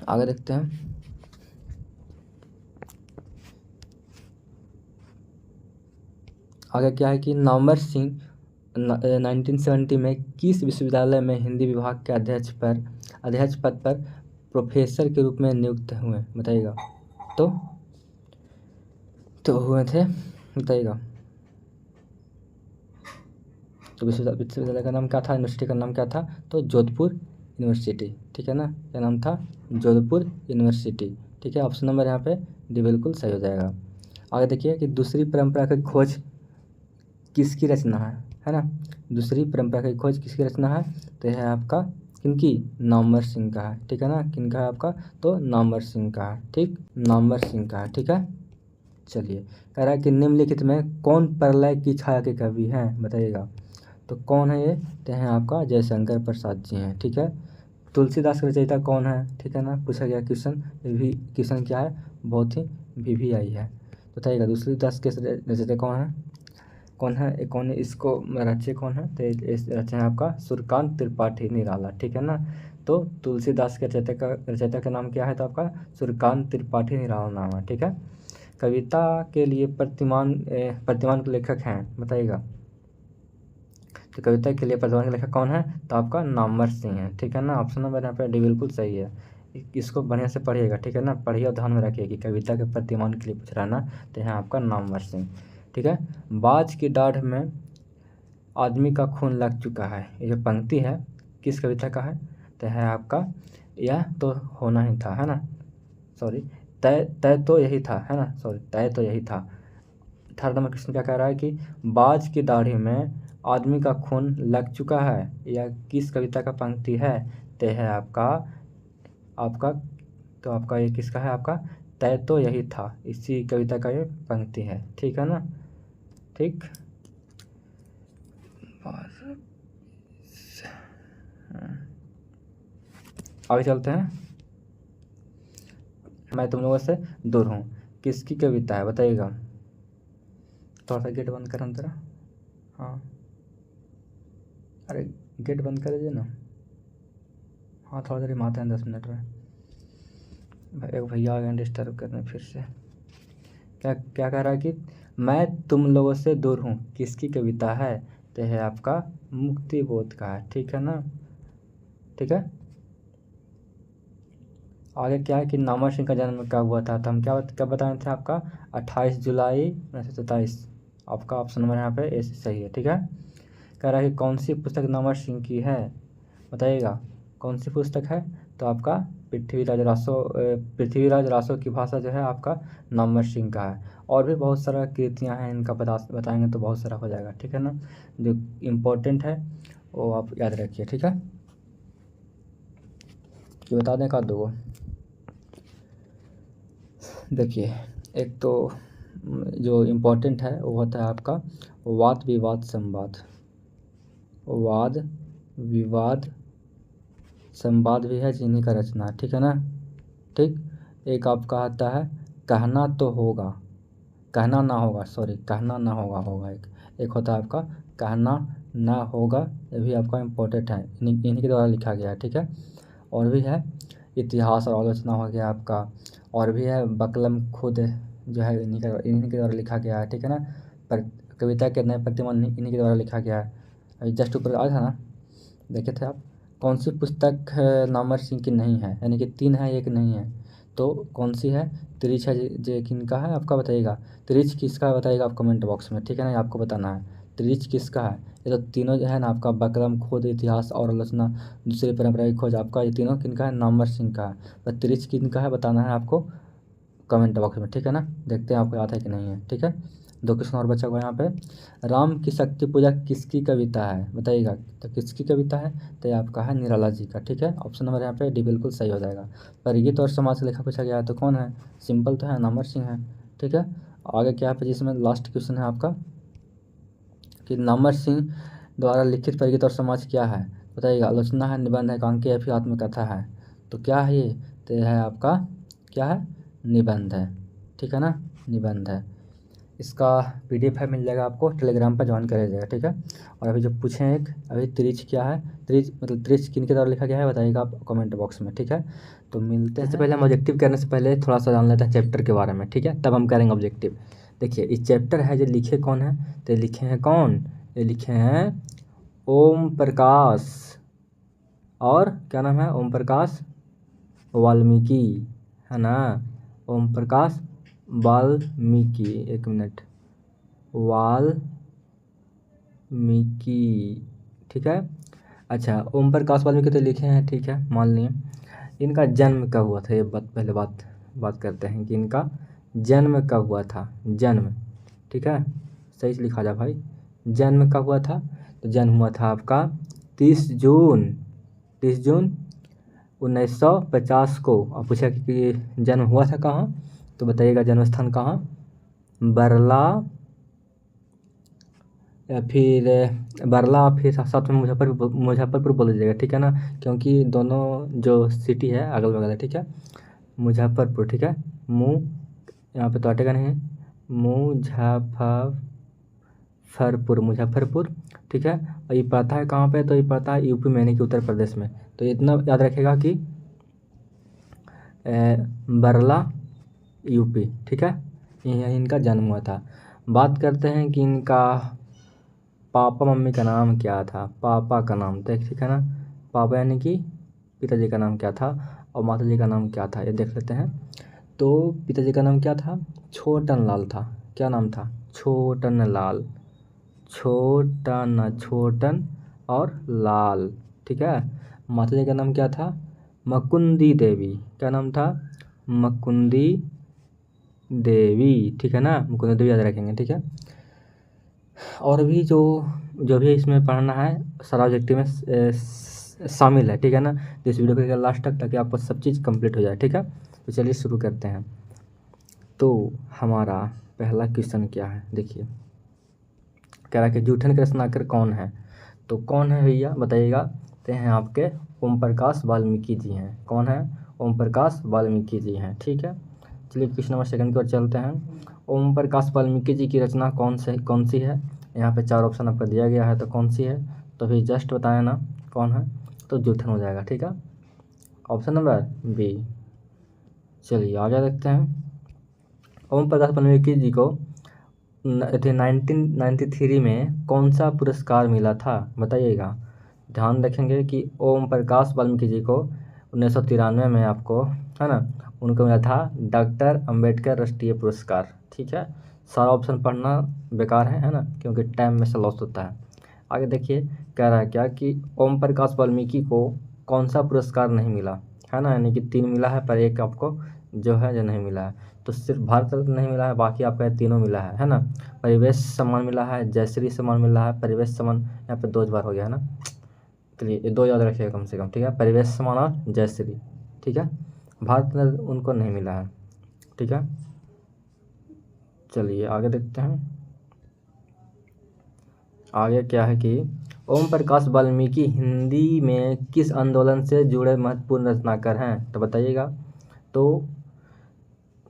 आगे देखते हैं। आगे क्या है कि नामवर सिंह 1970 में किस विश्वविद्यालय में हिंदी विभाग के अध्यक्ष पद पर प्रोफेसर के रूप में नियुक्त हुए, बताइएगा। तो हुए थे, बताइएगा। तो विश्वविद्यालय का नाम क्या था, यूनिवर्सिटी का नाम क्या था, तो जोधपुर यूनिवर्सिटी, ठीक है ना। क्या नाम था, जोधपुर यूनिवर्सिटी, ठीक है। ऑप्शन नंबर यहाँ पे डी बिल्कुल सही हो जाएगा। आगे देखिए कि दूसरी परंपरा की खोज किसकी रचना है है ना। दूसरी परंपरा की खोज किसकी रचना है, तो यह है आपका किनकी, नामवर सिंह का है, ठीक है ना। किनका है आपका, तो नामवर सिंह का है, ठीक, नामवर सिंह का है, ठीक है। चलिए, कह रहा है कि निम्नलिखित में कौन प्रलय की छाया के कवि हैं, बताइएगा। तो कौन है ये, तो हैं आपका जयशंकर प्रसाद जी हैं, ठीक है। तुलसीदास का रचयिता कौन है, ठीक है ना, पूछा गया क्वेश्चन। भी क्वेश्चन क्या है, बहुत ही VVI है, बताइएगा। तुलसीदास के रचयिता कौन है, कौन है इसको रचे कौन है, तो इस रचे हैं आपका सूर्यकांत त्रिपाठी निराला, ठीक है ना। तो तुलसीदास के रचयिता का नाम क्या है, तो आपका सूर्यकांत त्रिपाठी निराला नाम है, ठीक है। कविता के लिए प्रतिमान के लेखक हैं, बताइएगा। तो कविता के लिए प्रतिमान के लेखक कौन है, तो आपका नामवर सिंह है, ठीक है ना। ऑप्शन नंबर यहाँ पे डी बिल्कुल सही है। इसको बढ़िया से पढ़िएगा, ठीक है ना, पढ़िए और ध्यान में रखिए कि कविता के प्रतिमान के लिए पूछ रहा है ना, तो यहाँ आपका नामवर सिंह, ठीक है। बाज की दाढ़ में आदमी का खून लग चुका है, ये जो पंक्ति है किस कविता का है, तो है आपका यह तो होना ही था, है ना, सॉरी, तय तय तो यही था, है ना, सॉरी, तय तो यही था। थर्ड नंबर क्वेश्चन क्या कह रहा है कि बाज की दाढ़ी में आदमी का खून लग चुका है, यह किस कविता का पंक्ति है, तो है आपका आपका तो आपका ये किसका है, आपका तय तो यही था, इसी कविता का ये पंक्ति है, ठीक है ना, ठीक। आगे चलते हैं। मैं तुम लोगों से दूर हूँ किसकी कविता है, बताइएगा। थोड़ा सा गेट बंद कर हम तेरा, हाँ, अरे गेट बंद कर दीजिए ना, हाँ थोड़ा देर आते हैं 10 मिनट में। एक भैया आ गए डिस्टर्ब करने फिर से। क्या क्या कह रहा है कि मैं तुम लोगों से दूर हूँ किसकी कविता है, तो है आपका मुक्ति बोध का है, ठीक है ना, ठीक है। आगे क्या है कि नामवर सिंह का जन्म कब हुआ था, तो हम क्या बताए थे आपका 28 जुलाई 1927, आपका ऑप्शन नंबर यहाँ पे ए सही है, ठीक है। कह रहा है कि कौन सी पुस्तक नामवर सिंह की है, बताइएगा कौन सी पुस्तक है, तो आपका पृथ्वीराज रासो की भाषा जो है आपका नामवर सिंह का है। और भी बहुत सारा कृतियाँ हैं, इनका बताएंगे तो बहुत सारा हो जाएगा, ठीक है ना। जो इम्पोर्टेंट है वो आप याद रखिए, ठीक है, कि बता दें का दो। देखिए, एक तो जो इम्पोर्टेंट है वो होता है आपका वाद विवाद संवाद, वाद विवाद संवाद भी है जिन्हीं का रचना, ठीक है ना, ठीक। एक आपका आता है कहना तो होगा, कहना ना होगा, सॉरी, कहना ना होगा एक होता है आपका कहना ना होगा, ये भी आपका इम्पोर्टेंट है, इन्हीं के द्वारा लिखा गया है, ठीक है। और भी है इतिहास और आलोचना हो गया आपका, और भी है बकलम खुद जो है इन्हीं के द्वारा लिखा गया है, ठीक है ना। पर कविता के नए प्रतिमान इन्हीं के द्वारा लिखा गया है। अभी जस्ट ऊपर आया था ना, देखे थे आप। कौन सी पुस्तक नामवर सिंह की नहीं है, यानी कि 3 है एक नहीं है, तो कौन सी है, त्रिच है जे किनका है आपका, बताइएगा। त्रिच किसका है बताइएगा आप कमेंट बॉक्स में, ठीक है ना, ये आपको बताना है त्रिच किसका है। ये तो तीनों जो है ना आपका बकलम खोज इतिहास और आलोचना दूसरी परंपरा की खोज, आपका ये तीनों किनका है, नामवर सिंह का है। पर त्रिच किनका है बताना है आपको कमेंट बॉक्स में, ठीक है ना। देखते हैं आपको याद है कि नहीं है, ठीक है। 2 क्वेश्चन और बचा हुआ यहाँ पे। राम की शक्ति पूजा किसकी कविता है, बताइएगा। तो किसकी कविता है, तो ये आपका है निराला जी का, ठीक है। ऑप्शन नंबर यहाँ पे डी बिल्कुल सही हो जाएगा। परिगीत और समाज से लेखा पूछा गया है तो कौन है, सिंपल तो है, नामवर सिंह है, ठीक है। आगे क्या है जिसमें लास्ट क्वेश्चन है आपका कि नामवर सिंह द्वारा लिखित परिगीत और समाज क्या है, बताइएगा। आलोचना है, निबंध है, एकांकी है, फिर आत्मकथा है, तो क्या है ये, तो यह है आपका क्या है, निबंध है, ठीक है ना, निबंध है। इसका PDF है, मिल जाएगा आपको, टेलीग्राम पर ज्वाइन कर जाएगा, ठीक है। और अभी जो पूछें एक अभी त्रिच क्या है, त्रिच मतलब त्रिच किन के द्वारा लिखा गया है बताइएगा आप कमेंट बॉक्स में, ठीक है। तो मिलते हैं। इससे पहले हम ऑब्जेक्टिव करने से पहले थोड़ा सा जान लेते हैं चैप्टर के बारे में, ठीक है, तब हम करेंगे ऑब्जेक्टिव। देखिए इस चैप्टर है जो लिखे कौन है, तो लिखे हैं कौन, ये लिखे हैं ओम प्रकाश, और क्या नाम है, ओम प्रकाश वाल्मीकि, है ना, ओम प्रकाश वाल्मीकि, एक मिनट, वाल्मीकि, ठीक है। अच्छा, ओम प्रकाश वाल्मीकि तो लिखे हैं, ठीक है, मान लिए। इनका जन्म कब हुआ था, ये पहले बात करते हैं कि इनका जन्म कब हुआ था, जन्म, ठीक है, सही से लिखा जा भाई, जन्म कब हुआ था, तो जन्म हुआ था आपका 30 जून 1950 को। और पूछा कि जन्म हुआ था कहाँ, तो बताइएगा जन्म स्थान कहाँ, बरला या फिर बरला, फिर साथ में मुजफ्फरपुर बोल दीजिएगा, ठीक है ना, क्योंकि दोनों जो सिटी है अगल बगल है, ठीक है। मुजफ्फरपुर, ठीक है, यहाँ पे तो अटेगा नहीं है, मुजफ्फरपुर, ठीक है। और ये पड़ता है कहाँ पे, तो ये पड़ता है यूपी में, यानी कि उत्तर प्रदेश में। तो इतना याद रखेगा कि बरला यूपी, ठीक है, यहीं इनका जन्म हुआ था। बात करते हैं कि इनका पापा मम्मी का नाम क्या था। पापा का नाम ठीक है ना, पापा यानी कि पिताजी का नाम क्या था, और माताजी का नाम क्या था, ये देख लेते हैं। तो पिताजी का नाम क्या था, छोटन लाल था। क्या नाम था, छोटन लाल, छोटन और लाल, ठीक है। माताजी का नाम क्या था, मकुंदी देवी। क्या नाम था, मकुंदी देवी, ठीक है ना, मुकुंद देवी याद रखेंगे, ठीक है। और भी जो जो भी इसमें पढ़ना है सारा ऑब्जेक्टिव में शामिल है, ठीक है ना। तो इस वीडियो को देखिए लास्ट तक, ताकि आपको सब चीज़ कंप्लीट हो जाए, ठीक है। तो चलिए शुरू करते हैं। तो हमारा पहला क्वेश्चन क्या है, देखिए, कह रहा है कि जूठन के रचनाकार कौन है। तो कौन है भैया बताइएगा, तो हैं आपके ओम प्रकाश वाल्मीकि जी हैं। कौन है, ओम प्रकाश वाल्मीकि जी हैं, ठीक है। चलिए क्वेश्चन नंबर सेकंड की ओर चलते हैं। ओम प्रकाश वाल्मीकि जी की रचना कौन सी है। यहाँ पे 4 ऑप्शन आपको दिया गया है, तो कौन सी है, तो फिर जस्ट बताया ना कौन है, तो जूठन हो जाएगा, ठीक है, ऑप्शन नंबर बी। चलिए आगे देखते हैं। ओम प्रकाश वाल्मीकि जी को 1993 में कौन सा पुरस्कार मिला था, बताइएगा। ध्यान रखेंगे कि ओम प्रकाश वाल्मीकि जी को 1993 में आपको, है ना, उनको मिला था डॉक्टर अंबेडकर राष्ट्रीय पुरस्कार, ठीक है। सारा ऑप्शन पढ़ना बेकार है ना, क्योंकि टाइम में से लॉस होता है। आगे देखिए, कह रहा है क्या कि ओम प्रकाश वाल्मीकि को कौन सा पुरस्कार नहीं मिला, है ना, यानी कि 3 मिला है, पर एक आपको जो नहीं मिला है। तो सिर्फ भारत रत्न नहीं मिला है, बाकी आपका तीनों मिला है ना। परिवेश सम्मान मिला है, जयश्री सम्मान मिला है, परिवेश सम्मान यहाँ पे 2 बार हो गया है ना। चलिए ये 2 याद रखिएगा कम से कम, ठीक है, परिवेश सम्मान और जयश्री, ठीक है। भारत रत्न उनको नहीं मिला है, ठीक है। चलिए आगे देखते हैं। आगे क्या है कि ओम प्रकाश वाल्मीकि हिंदी में किस आंदोलन से जुड़े महत्वपूर्ण रचनाकार हैं, तो बताइएगा। तो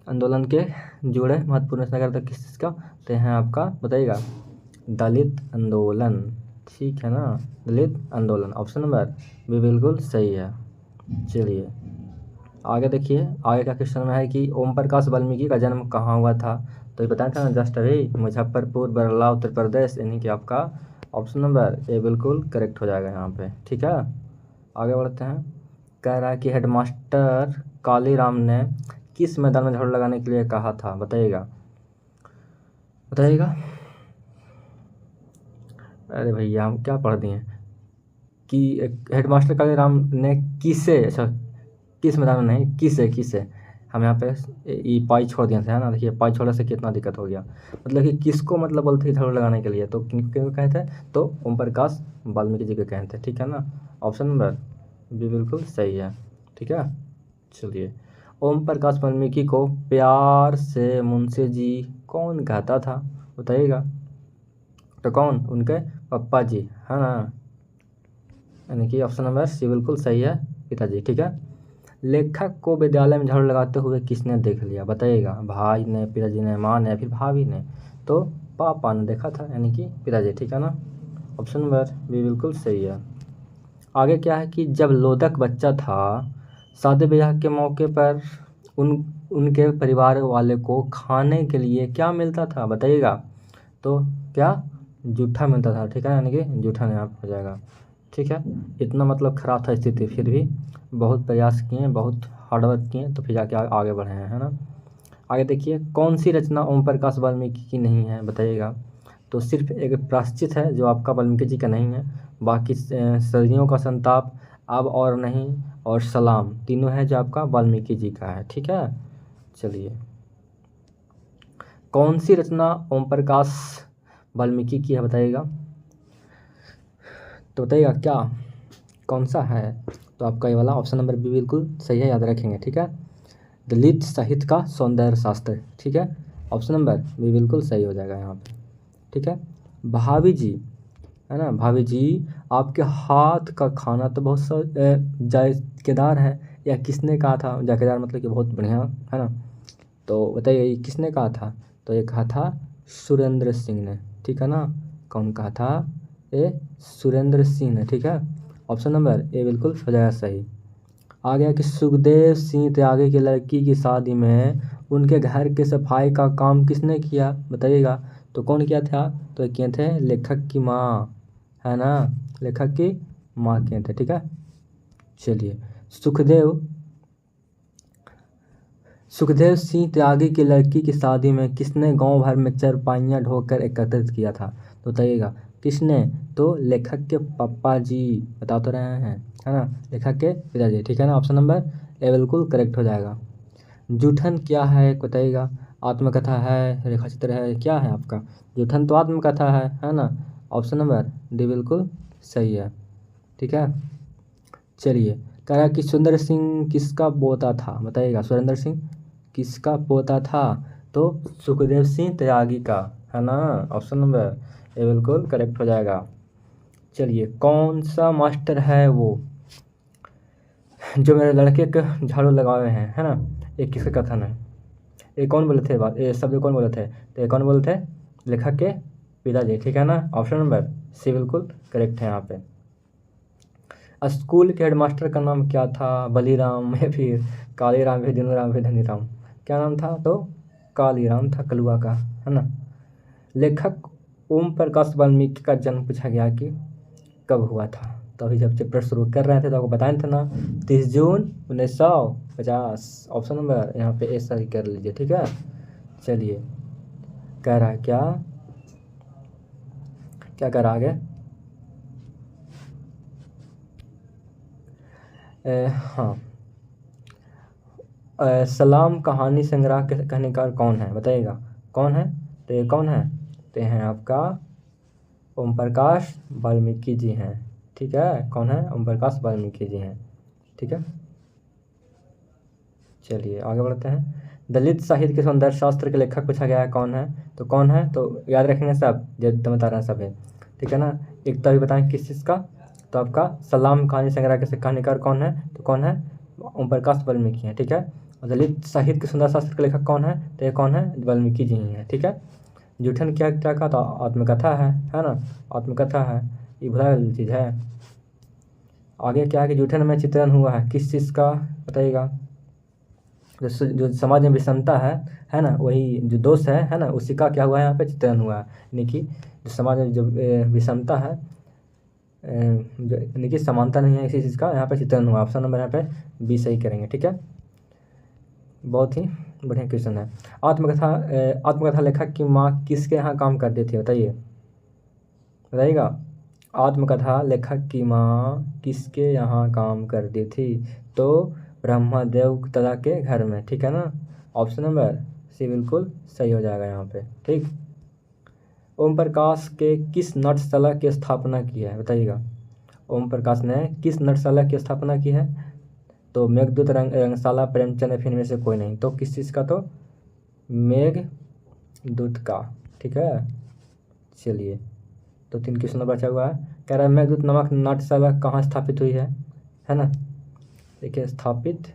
आंदोलन के जुड़े महत्वपूर्ण रचनाकार तो किसका, तो हैं आपका, बताइएगा, दलित आंदोलन, ठीक है ना, दलित आंदोलन, ऑप्शन नंबर बी बिल्कुल सही है। चलिए आगे देखिए, आगे का क्वेश्चन में है कि ओम प्रकाश वाल्मीकि का जन्म कहाँ हुआ था। तो ये बताया था ना जस्ट अभी, मुजफ्फरपुर, बरला, उत्तर प्रदेश, यानी कि आपका ऑप्शन नंबर ए बिल्कुल करेक्ट हो जाएगा यहाँ पे, ठीक है। आगे बढ़ते हैं। कह रहा है कि हेडमास्टर कालीराम ने किस मैदान में झाड़ू लगाने के लिए कहा था, बताइएगा। अरे भैया हम क्या पढ़ दिए कि हेडमास्टर कालीराम ने किसे, अच्छा किस मैदान में नहीं, किसे हम यहाँ पे ये पाई छोड़ दिए थे, है ना। देखिए पाई छोड़ने से कितना दिक्कत हो गया, मतलब कि किसको मतलब बोलते थे झाड़ू लगाने के लिए, तो क्यों कहे थे, तो ओम प्रकाश वाल्मीकि जी को कहे थे, ठीक है ना, ऑप्शन नंबर बी बिल्कुल सही है, ठीक है। चलिए, ओम प्रकाश वाल्मीकि को प्यार से मुंशी जी कौन कहता था, बताइएगा। तो कौन, उनके पप्पा जी, है ना, यानी कि ऑप्शन नंबर सी बिल्कुल सही है, पिताजी, ठीक है। लेखक को विद्यालय में झाड़ू लगाते हुए किसने देख लिया, बताइएगा। भाई ने, पिताजी ने, माँ ने, फिर भाभी ने, तो पापा ने देखा था, यानी कि पिताजी, ठीक है ना, ऑप्शन नंबर बी बिल्कुल सही है। आगे क्या है कि जब लोदक बच्चा था, शादी ब्याह के मौके पर उन उनके परिवार वाले को खाने के लिए क्या मिलता था, बताइएगा। तो क्या, जूठा मिलता था, ठीक है, यानी कि जूठा यहाँ हो जाएगा, ठीक है। इतना मतलब ख़राब था स्थिति, फिर भी बहुत प्रयास किए, बहुत हार्डवर्क किए, तो फिर जाके आगे बढ़े हैं, है ना। आगे देखिए, कौन सी रचना ओम प्रकाश वाल्मीकि की नहीं है, बताइएगा। तो सिर्फ एक प्रायश्चित है जो आपका वाल्मीकि जी का नहीं है, बाकी सदियों का संताप, अब और नहीं, और सलाम, तीनों है जो आपका वाल्मीकि जी का है, ठीक है। चलिए, कौन सी रचना ओम प्रकाश वाल्मीकि की है, बताइएगा। तो बताइएगा क्या कौन सा है? तो आपका ये वाला ऑप्शन नंबर बी बिल्कुल सही है, याद रखेंगे। ठीक है, दलित साहित्य का सौंदर्य शास्त्र। ठीक है, ऑप्शन नंबर बी बिल्कुल सही हो जाएगा यहाँ पे। ठीक है, भाभी जी है ना, भाभी जी आपके हाथ का खाना तो बहुत जायकेदार है। या किसने कहा था? जायकेदार मतलब कि बहुत बढ़िया, है ना। तो बताइए ये किसने कहा था? तो ये कहा था सुरेंद्र सिंह ने। ठीक है ना, कौन कहा था? ये सुरेंद्र सिंह ने। ठीक है, ऑप्शन नंबर ए बिल्कुल हो जाएगा सही। आ गया कि सुखदेव सिंह त्यागी की लड़की की शादी में उनके घर के सफाई का काम किसने किया? बताइएगा। तो कौन किया था? तो ये किए थे लेखक की माँ, है ना, लेखक की माँ किए थे। ठीक है, चलिए, सुखदेव सिंह त्यागी की लड़की की शादी में किसने गांव भर में चारपाइयाँ ढोकर एकत्रित किया था? तो बताइएगा किसने? तो लेखक के पापा जी, बता तो रहे हैं, है ना, लेखक के पिताजी। ठीक है ना, ऑप्शन नंबर ए बिल्कुल करेक्ट हो जाएगा। जूठन क्या है बताइएगा? आत्मकथा है, रेखाचित्र है, क्या है आपका? जूठन तो आत्मकथा है ना, ऑप्शन नंबर डी बिल्कुल सही है। ठीक है, चलिए, कह रहा है कि सुंदर सिंह किसका पोता था? बताइएगा, सुरेंद्र सिंह किसका पोता था? तो सुखदेव सिंह त्यागी का, है ना, ऑप्शन नंबर ए बिल्कुल करेक्ट हो जाएगा। चलिए, कौन सा मास्टर है वो जो मेरे लड़के के झाड़ू लगाए हैं, है ना, ये किसका कथन है? ये कौन बोले थे बात, ये शब्द कौन बोले थे? तो ये कौन बोले थे? लेखक के पिताजी। ठीक है ना, ऑप्शन नंबर सी बिल्कुल करेक्ट है यहाँ पे। स्कूल के हेडमास्टर का नाम क्या था? बलीराम या फिर कालीराम, फिर दिनूराम, फिर धनीराम? क्या नाम था? तो कालीराम था, कलुआ का, है ना। लेखक ओम प्रकाश वाल्मीकि का जन्म पूछा गया कि कब हुआ था? तो अभी जब चैप्टर शुरू कर रहे थे तो आपको बताया था ना, 30 जून 1950। ऑप्शन नंबर यहाँ पे ए सही कर लीजिए। ठीक है, चलिए, कह रहा है क्या क्या कह रहा आगे? हाँ, सलाम कहानी संग्रह के कहानीकार कौन है? बताइएगा कौन है? तो ये कौन है? तो ये हैं आपका ओम प्रकाश वाल्मीकि जी हैं। ठीक है, कौन है? ओम प्रकाश वाल्मीकि जी हैं। ठीक है, चलिए आगे बढ़ते हैं। दलित साहित्य के सौंदर्य शास्त्र के लेखक पूछा गया है, कौन है? तो कौन है? तो याद रखेंगे सब, जो बता रहे हैं सब है। ठीक है ना, एक तो अभी बताएं किस चीज़ का? तो आपका सलाम कहानी संग्रह के कहानीकार कौन है? तो कौन है? ओम प्रकाश वाल्मीकि हैं। ठीक है, और दलित साहित्य के सुंदर शास्त्र के लेखक कौन है? तो ये कौन है? वाल्मीकि जी ही हैं। ठीक है, जूठन क्या क्या कहा? तो आत्मकथा है ना, आत्मकथा है, ये भुला चीज़ है। आगे क्या है कि जूठन में चित्रण हुआ है किस चीज़ का? बताइएगा। जो समाज में विषमता है ना, वही जो दोष है ना, उसी का क्या हुआ है? यहाँ पे चित्रण हुआ है। यानी कि जो समाज में जो विषमता है, यानी कि समानता नहीं है इसी चीज़ का, यहाँ पे चित्रण हुआ। ऑप्शन नंबर यहाँ पे बी सही करेंगे। ठीक है, बहुत ही बढ़िया क्वेश्चन है। आत्मकथा लेखक की माँ किसके यहाँ काम करती थी? बताइए, बताइएगा। आत्मकथा लेखक की माँ किसके यहाँ काम करती थी? तो ब्रह्मदेव तथा के घर में। ठीक है ना, ऑप्शन नंबर सी बिल्कुल सही हो जाएगा यहाँ पे। ठीक, ओम प्रकाश के किस नटशाला की स्थापना की है? बताइएगा, ओम प्रकाश ने किस नटशाला की स्थापना की है? तो मेघदूत, रंगशाला, प्रेमचंद, फिर में से कोई नहीं। तो किस चीज़ का? तो मेघदूत का। ठीक है, चलिए, तो 3 क्वेश्चन बचा हुआ है। कह रहा है मेघदूत नामक नाट्यशाला कहाँ स्थापित हुई है ना। देखिए, स्थापित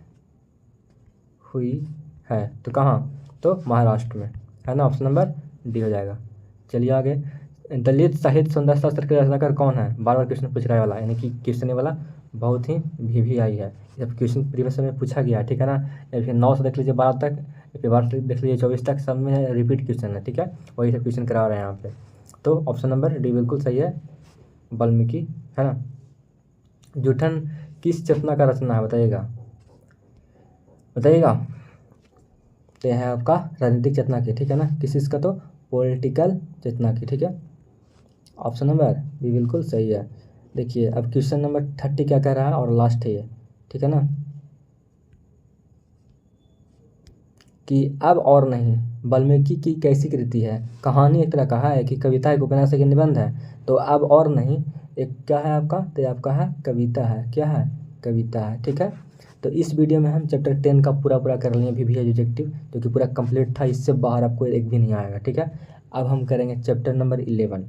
हुई है तो कहाँ? तो महाराष्ट्र में, है ना, ऑप्शन नंबर डी हो जाएगा। चलिए आगे, दलित साहित्य सुंदर शास्त्र के रचनाकार कौन है? बार बार क्वेश्चन पूछ रहा है वाला, यानी कि क्वेश्चन वाला बहुत ही भी आई है। जब क्वेश्चन प्रीवियस में पूछा गया, ठीक है ना, या फिर 9 से देख लीजिए 12 तक, या फिर 12 से देख लीजिए 24 तक, सब में रिपीट क्वेश्चन है। ठीक है, वही से क्वेश्चन करा रहे हैं यहाँ पे। तो ऑप्शन नंबर डी बिल्कुल सही है, वाल्मीकि, है ना। जूठन किस चेतना का रचना है? बताइएगा, बताइएगा। तो यह है आपका राजनीतिक चेतना की। ठीक है ना, किस चीज़ का? तो पॉलिटिकल चेतना की। ठीक है, ऑप्शन नंबर बी बिल्कुल सही है। देखिए, अब क्वेश्चन नंबर 30 क्या कह रहा है, और लास्ट है ये। ठीक है ना, कि अब और नहीं वाल्मीकि की कैसी कृति है? कहानी एक तरह का है कि कविता, एक उपन्यास, एक निबंध है। तो अब और नहीं एक क्या है आपका, तो ये आपका है कविता है, क्या है, कविता है, ठीक है। तो इस वीडियो में हम चैप्टर 10 का पूरा कर लिए वी ऑब्जेक्टिव, जो कि पूरा कंप्लीट था, इससे बाहर आपको एक भी नहीं आएगा, ठीक है। अब हम करेंगे चैप्टर नंबर 11,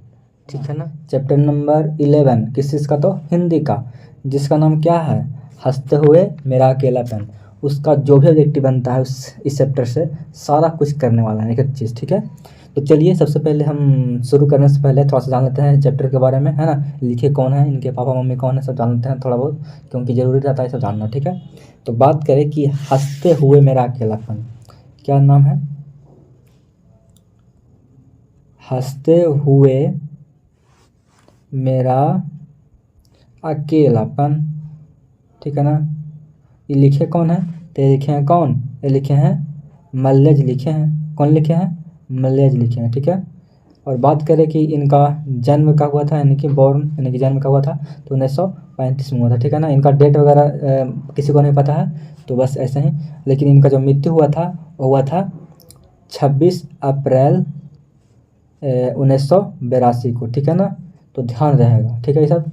ठीक है ना। चैप्टर नंबर 11 किस चीज़ का, तो हिंदी का, जिसका नाम क्या है, हंसते हुए मेरा अकेलापन। उसका जो भी ऑब्जेक्टिव बनता है इस चैप्टर से सारा कुछ करने वाला है, एक चीज़, ठीक है। तो चलिए सबसे पहले हम शुरू करने से पहले थोड़ा सा जान लेते हैं चैप्टर के बारे में, है ना। लिखे कौन है, इनके पापा मम्मी कौन है, सब जान लेते हैं थोड़ा बहुत, क्योंकि ज़रूरी रहता है सब जानना, ठीक है। तो बात करें कि हंसते हुए मेरा अकेलापन, क्या नाम है, हंसते हुए मेरा अकेलापन, ठीक है ना। ये लिखे कौन है, तो ये लिखे हैं कौन, ये लिखे हैं मल्लेज लिखे हैं, कौन लिखे हैं, मल्लेज लिखे हैं, ठीक है। और बात करें कि इनका जन्म कब हुआ था, यानी कि बॉर्न यानी कि जन्म कब हुआ था, तो 1935 में हुआ था, ठीक है ना। इनका डेट वगैरह किसी को नहीं पता है, तो बस ऐसे ही। लेकिन इनका जो मृत्यु हुआ था वो हुआ था 26 अप्रैल 1982 को, ठीक है ना। तो ध्यान रहेगा, ठीक है ये सब।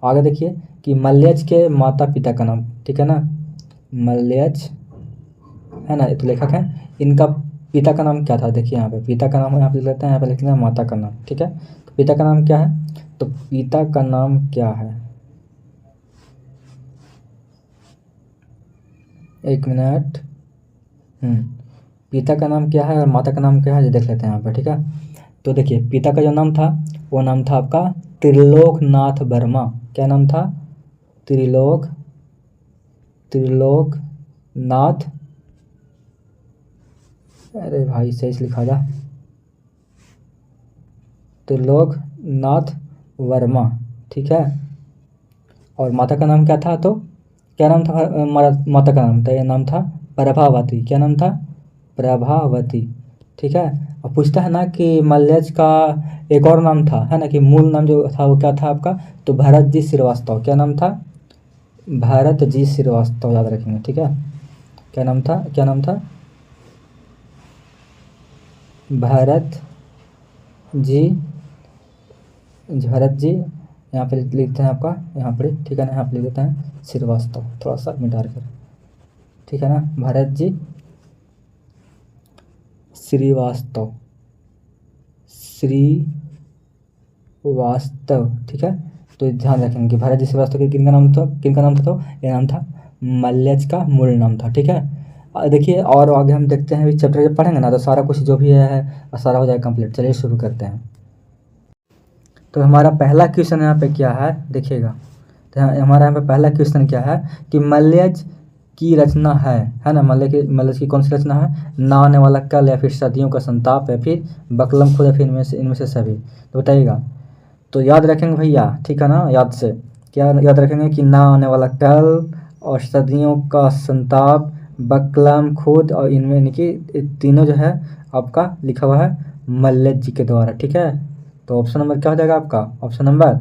आगे देखिए कि मल्लेज के माता पिता का नाम, ठीक है ना, मल्लेज है ना, ये तो लेखक है। इनका पिता का नाम क्या था, देखिए यहाँ पे पिता का नाम यहाँ पे लिख लेते हैं, यहाँ पे लिखना है माता का नाम, ठीक है। तो पिता का नाम क्या है, तो पिता का नाम क्या है, एक मिनट, पिता का नाम क्या है और माता का नाम क्या है, ये देख लेते हैं यहाँ पे, ठीक है। तो देखिए पिता का जो नाम था वो नाम था आपका त्रिलोकनाथ वर्मा, क्या नाम था, त्रिलोकनाथ, अरे भाई सही से लिखा जा, त्रिलोकनाथ वर्मा, ठीक है। और माता का नाम क्या था, तो क्या नाम था माता का नाम, तो ये नाम था प्रभावती, क्या नाम था, प्रभावती, ठीक है। और पूछता है ना कि मल्लेज का एक और नाम था, है ना, कि मूल नाम जो था वो क्या था आपका, तो भरत जी श्रीवास्तव, क्या नाम था, भरत जी श्रीवास्तव, याद रखेंगे, ठीक है। क्या नाम था, क्या नाम था, भरत जी, भरत जी, यहाँ पे लिखते हैं आपका, यहाँ पर, ठीक है ना, यहाँ पे लिख देते हैं श्रीवास्तव, थोड़ा सा मिटा कर, ठीक है ना, भरत जी श्रीवास्तव, श्रीवास्तव, ठीक है। तो ध्यान रखेंगे कि भरत जी श्रीवास्तव के किनका नाम था, तो ये नाम था मल्लेज का मूल नाम था, ठीक है। देखिए और आगे हम देखते हैं, चैप्टर जब पढ़ेंगे ना तो सारा कुछ जो भी है सारा हो जाएगा कंप्लीट। चलिए शुरू करते हैं। तो हमारा पहला क्वेश्चन यहाँ पे क्या है, देखिएगा। तो हमारा यहाँ पे पहला क्वेश्चन क्या है कि मल्लेज की रचना है ना, मल्लेज की कौन सी रचना है, ना आने वाला कल, या फिर सदियों का संताप, या फिर बकलम खुद, या फिर इनमें से सभी, तो बताइएगा। तो याद रखेंगे भैया, ठीक है ना, याद से क्या याद रखेंगे कि ना आने वाला कल और सदियों का संताप, बकलम खुद, और इनमें यानी कि तीनों जो है आपका लिखा हुआ है मल्लेज जी के द्वारा, ठीक है। तो ऑप्शन नंबर क्या हो जाएगा आपका, ऑप्शन नंबर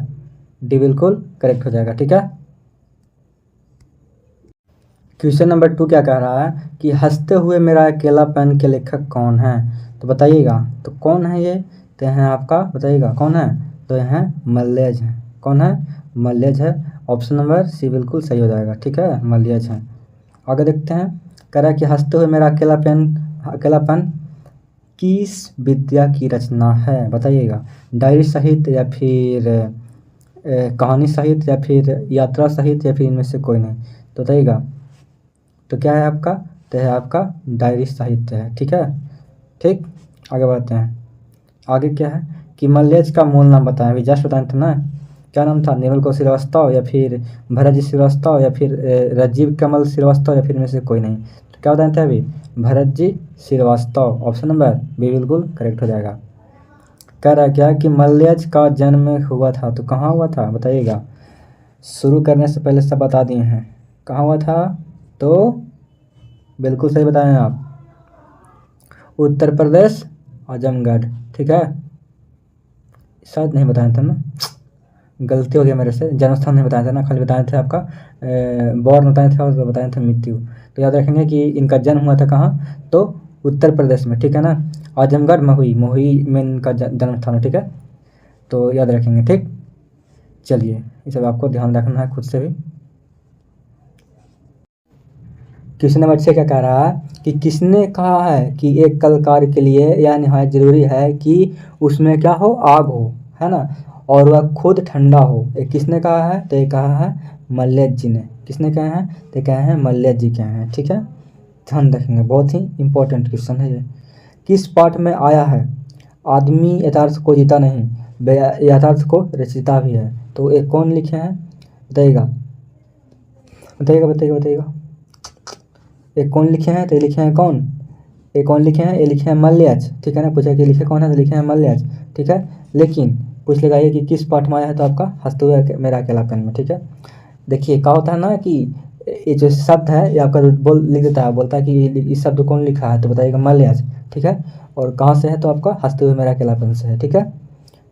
डी बिल्कुल करेक्ट हो जाएगा, ठीक है। क्वेश्चन नंबर 2 क्या कह रहा है कि हंसते हुए मेरा अकेलापन के लेखक कौन है, तो बताइएगा। तो कौन है ये, तो हैं आपका, बताइएगा कौन है, तो ये हैं मल्लेज हैं, कौन है, मल्लेज है। ऑप्शन नंबर सी बिल्कुल सही हो जाएगा, ठीक है, मल्लेज हैं। आगे देखते हैं, कह रहा है कि हंसते हुए मेरा अकेलापन किस विद्या की रचना है, बताइएगा। डायरी साहित्य, या फिर कहानी साहित्य, या फिर यात्रा साहित्य, या फिर इनमें से कोई नहीं, तो बताइएगा। तो क्या है आपका, तो है आपका डायरी साहित्य है, ठीक है। ठीक, आगे बढ़ते हैं। आगे क्या है कि मल्लेज का मूल नाम बताएं, अभी जस्ट बताए थे ना, क्या नाम था, निर्मल कौर श्रीवास्तव, या फिर भरत जी श्रीवास्तव, या फिर राजीव कमल श्रीवास्तव, या फिर इनमें से कोई नहीं। तो क्या बताए थे अभी, Bharat ji Srivastava, option number B बिल्कुल करेक्ट हो जाएगा। कह रहा है क्या कि मल्लेज का जन्म हुआ था, तो कहाँ हुआ था बताइएगा। शुरू करने से पहले सब बता दिए हैं, कहाँ हुआ था, तो बिल्कुल सही बताएं आप, उत्तर प्रदेश आजमगढ़, ठीक है। शायद नहीं बताया था ना, गलती हो गया मेरे से, जन्मस्थान नहीं बताया था ना, खाली बताए थे आपका बॉर्न बताए थे और बताए थे मृत्यु। तो याद रखेंगे कि इनका जन्म हुआ था कहाँ, तो उत्तर प्रदेश में, ठीक है ना, आजमगढ़ महुई में इनका जन्म स्थान है, ठीक है। तो याद रखेंगे, ठीक। चलिए ये सब आपको ध्यान रखना है खुद से भी। क्वेश्चन नंबर 6 क्या कह रहा है कि किसने कहा है कि एक कलाकार के लिए यह निहायत ज़रूरी है कि उसमें क्या हो, आग हो, है ना, और वह खुद ठंडा हो। ये किसने कहा है? तो ये कहा है मल्लेश जी ने। किसने कहा है? तो कहे हैं मल्लेश जी कहे हैं। ठीक है, ध्यान रखेंगे, बहुत ही इंपॉर्टेंट क्वेश्चन है ये। किस पाठ में आया है आदमी यथार्थ को जीता नहीं, यथार्थ को रचयिता भी है। तो ये कौन लिखे हैं बताइएगा, बताइएगा बताइएगा बताइएगा। ये कौन लिखे हैं? तो ये लिखे हैं कौन? ये कौन लिखे हैं? ये लिखे हैं मल्ल्याच। ठीक है ना, पूछा कि लिखे कौन है? तो लिखे हैं मल्ल्याच। ठीक है, लेकिन पूछ लेगा ये कि किस पाठ में आया है, तो आपका हंसते हुए मेरा अकेला पेन में। ठीक है, देखिए क्या होता है ना कि ये जो शब्द है ये आपका बोल लिख देता है, बोलता है कि इस शब्द कौन लिखा है, तो बताइएगा मल्ल्याच। ठीक है, और कहाँ से है? तो आपका हंसते हुए मेरा अकेला पेन से है। ठीक है,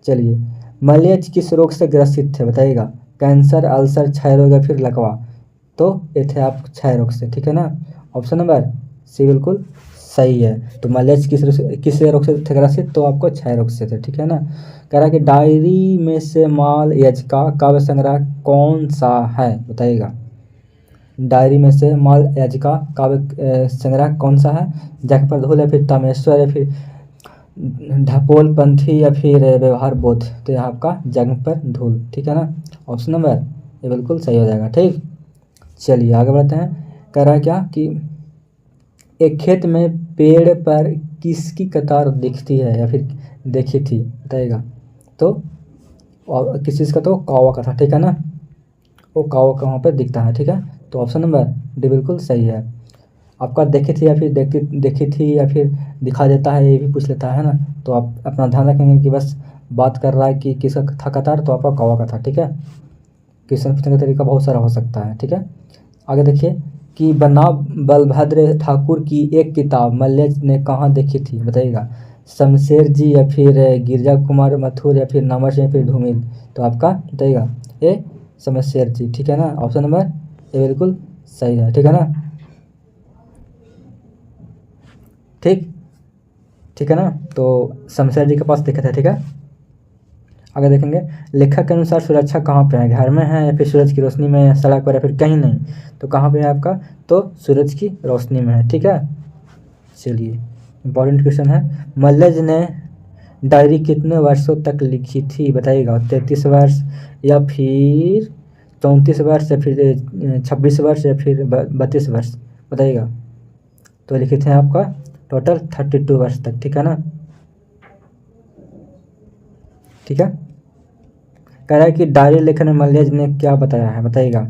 चलिए मल्ल्याच किस रोग से ग्रसित थे बताइएगा? कैंसर, अल्सर, क्षय रोग या फिर लकवा। तो ये थे आप क्षय रोग से। ठीक है ना, ऑप्शन नंबर सी बिल्कुल सही है। तो मल्ल्याच किस रोग से थे ग्रसित? तो आपको क्षय रोग से थे। ठीक है ना, कह रहा है कि डायरी में से माल यज का काव्य संग्रह कौन सा है बताइएगा? डायरी में से माल यज का काव्य संग्रह कौन सा है? जगप्रधूल या फिर तामेश्वर या फिर ढपोल पंथी या फिर व्यवहार बोध। तो यहाँ आपका जंग पर धूल। ठीक है ना, ऑप्शन नंबर ये बिल्कुल सही हो जाएगा। ठीक, चलिए आगे बढ़ते हैं। कह रहा है क्या कि एक खेत में पेड़ पर किसकी कतार दिखती है या फिर देखी थी बताइएगा? तो और किस चीज़ का? तो कौवा का था। ठीक है ना, वो कौवा का वहाँ पर दिखता है। ठीक है, तो ऑप्शन नंबर डी बिल्कुल सही है। आपका देखी थी या फिर देखी थी या फिर दिखा देता है, ये भी पूछ लेता है ना, तो आप अपना ध्यान रखेंगे कि बस बात कर रहा है कि किसका था कतार, तो आपका कौवा का था। ठीक है, क्वेश्चन पूछने का तरीका बहुत सारा हो सकता है। ठीक है, आगे देखिए कि बनाब बलभद्र ठाकुर की एक किताब मल्ल्याच ने कहाँ देखी थी बताइएगा? शमशेर जी या फिर गिरजा कुमार मथुर या फिर नामर या फिर धूमिल। तो आपका बताइएगा ये शमशेर जी। ठीक है ना, ऑप्शन नंबर ये बिल्कुल सही है। ठीक है ना, ठीक, ठीक है ना, तो शमशेर जी के पास देखे थे। ठीक है, आगे देखेंगे लेखक के अनुसार सुरक्षा कहाँ पे है? घर में है या फिर सूरज की रोशनी में, सड़क पर या फिर कहीं नहीं। तो कहाँ पे है आपका? तो सूरज की रोशनी में है। ठीक है, चलिए इंपॉर्टेंट क्वेश्चन है। मल्लेश ने डायरी कितने वर्षों तक लिखी थी बताइएगा? 33 वर्ष या फिर 34 वर्ष या फिर 26 वर्ष या फिर 32 वर्ष बताइएगा? तो लिखे थे आपका टोटल 32 वर्ष तक। ठीक है ना, ठीक है, कह रहा है कि डायरी लेखन में मल्ल्याच ने क्या बताया है बताइएगा?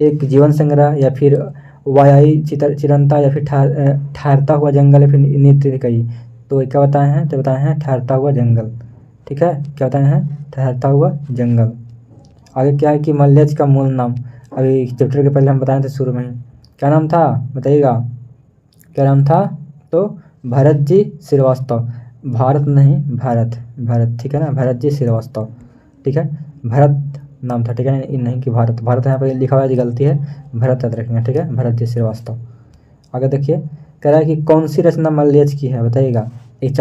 एक जीवन संग्रह या फिर वायाई चिरंता या फिर ठहरता हुआ जंगल या फिर नित्य कई। तो क्या बताए हैं? तो बताए हैं ठहरता हुआ जंगल। ठीक है, क्या बताए हैं? ठहरता हुआ जंगल। आगे क्या है कि मल्ल्याच का मूल नाम, अभी चैप्टर के पहले हम बताए थे शुरू में ही, क्या नाम था बताइएगा? क्या नाम था? तो भरत जी श्रीवास्तव। भारत नहीं, भारत, भारत। ठीक है ना, भरत जी श्रीवास्तव। ठीक है, भरत नाम था। ठीक है, नहीं कि भारत, भारत यहाँ पर लिखा हुआ है, गलती है, भरत याद रखेंगे। ठीक है, भरत जी श्रीवास्तव। आगे देखिए कह रहा है कि कौन सी रचना मल्ल्याच की है बताइएगा? एक